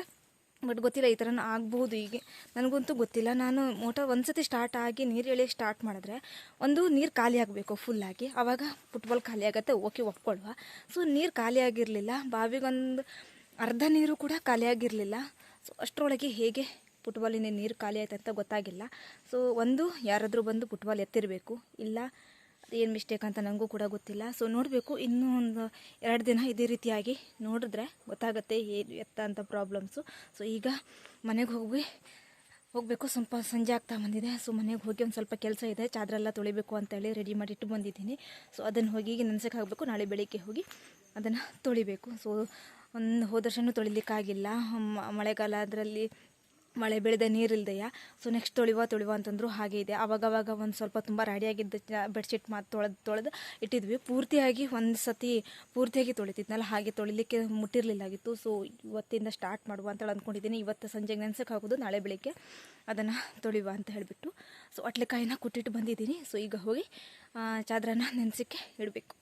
ಬಟ್ ಗೊತ್ತಿಲ್ಲ, ಈ ಥರ ಆಗ್ಬೋದು. ಈಗ ನನಗಂತೂ ಗೊತ್ತಿಲ್ಲ. ನಾನು ಮೋಟರ್ ಒಂದು ಸತಿ ಸ್ಟಾರ್ಟ್ ಆಗಿ ನೀರು ಎಳಿಯೋಕ್ಕೆ ಸ್ಟಾರ್ಟ್ ಮಾಡಿದ್ರೆ ಒಂದು ನೀರು ಖಾಲಿ ಆಗಬೇಕು ಫುಲ್ಲಾಗಿ, ಆವಾಗ ಫುಟ್ಬಾಲ್ ಖಾಲಿ ಆಗುತ್ತೆ. ಓಕೆ, ಒಪ್ಕೊಳ್ಳುವ. ಸೊ ನೀರು ಖಾಲಿ ಆಗಿರಲಿಲ್ಲ, ಬಾವಿಗೊಂದು ಅರ್ಧ ನೀರು ಕೂಡ ಖಾಲಿ ಆಗಿರಲಿಲ್ಲ. ಸೊ ಅಷ್ಟರೊಳಗೆ ಹೇಗೆ ಫುಟ್ಬಾಲಿನ ನೀರು ಖಾಲಿ ಆಯ್ತು ಅಂತ ಗೊತ್ತಾಗಿಲ್ಲ. ಸೊ ಒಂದು ಯಾರಾದರೂ ಬಂದು ಫುಟ್ಬಾಲ್ ಎತ್ತಿರಬೇಕು, ಇಲ್ಲ ಏನು ಮಿಸ್ಟೇಕ್ ಅಂತ ನನಗೂ ಕೂಡ ಗೊತ್ತಿಲ್ಲ. ಸೊ ನೋಡಬೇಕು, ಇನ್ನೂ ಒಂದು 2 ದಿನ ಇದೇ ರೀತಿಯಾಗಿ ನೋಡಿದ್ರೆ ಗೊತ್ತಾಗುತ್ತೆ ಏನು ಎತ್ತ ಅಂತ ಪ್ರಾಬ್ಲಮ್ಸು. ಸೊ ಈಗ ಮನೆಗೆ ಹೋಗಬೇಕು. ಸ್ವಲ್ಪ ಸಂಜೆ ಆಗ್ತಾ ಬಂದಿದೆ. ಸೊ ಮನೆಗೆ ಹೋಗಿ ಒಂದು ಸ್ವಲ್ಪ ಕೆಲಸ ಇದೆ, ಚಾದರೆಲ್ಲ ತೊಳಿಬೇಕು ಅಂತೇಳಿ ರೆಡಿ ಮಾಡಿ ಇಟ್ಟು ಬಂದಿದ್ದೀನಿ. ಸೊ ಅದನ್ನು ಹೋಗಿ ನೆನೆಸಕ್ಕೆ ಹಾಕಬೇಕು. ನಾಳೆ ಬೆಳಿಗ್ಗೆ ಹೋಗಿ ಅದನ್ನು ತೊಳಿಬೇಕು. ಸೊ ಹೋದ ವರ್ಷವೂ ತೊಳಿಲಿಕ್ಕಾಗಿಲ್ಲ, ಮಳೆಗಾಲ, ಅದರಲ್ಲಿ ಮಳೆ ಬೆಳೆದ ನೀರಿಲ್ದೆಯ. ಸೊ ನೆಕ್ಸ್ಟ್ ತೊಳಿವ ಅಂತಂದ್ರು. ಹಾಗೆ ಇದೆ. ಆವಾಗವಾಗ ಒಂದು ಸ್ವಲ್ಪ ತುಂಬ ರೆಡಿಯಾಗಿದ್ದ ಬೆಡ್ಶೀಟ್ ತೊಳೆದು ಇಟ್ಟಿದ್ವಿ. ಪೂರ್ತಿಯಾಗಿ ಒಂದು ಸತಿ ಪೂರ್ತಿಯಾಗಿ ತೊಳಿತಿದ್ನಲ್ಲ, ಹಾಗೆ ತೊಳಿಲಿಕ್ಕೆ ಮುಟ್ಟಿರಲಿಲ್ಲಾಗಿತ್ತು. ಸೊ ಇವತ್ತಿಂದ ಸ್ಟಾರ್ಟ್ ಮಾಡುವ ಅಂತೇಳಿ ಅಂದ್ಕೊಂಡಿದ್ದೀನಿ. ಇವತ್ತು ಸಂಜೆಗೆ ನೆನೆಸಕ್ಕೆ ಹಾಕೋದು, ನಾಳೆ ಬೆಳಿಗ್ಗೆ ಅದನ್ನು ತೊಳಿವ ಅಂತ ಹೇಳಿಬಿಟ್ಟು. ಸೊ ಅಟ್ಲೆಕಾಯಿನ ಕುಟ್ಟಿಟ್ಟು ಬಂದಿದ್ದೀನಿ. ಸೊ ಈಗ ಹೋಗಿ ಚಾದ್ರನ ನೆನೆಸಕ್ಕೆ ಇಡಬೇಕು.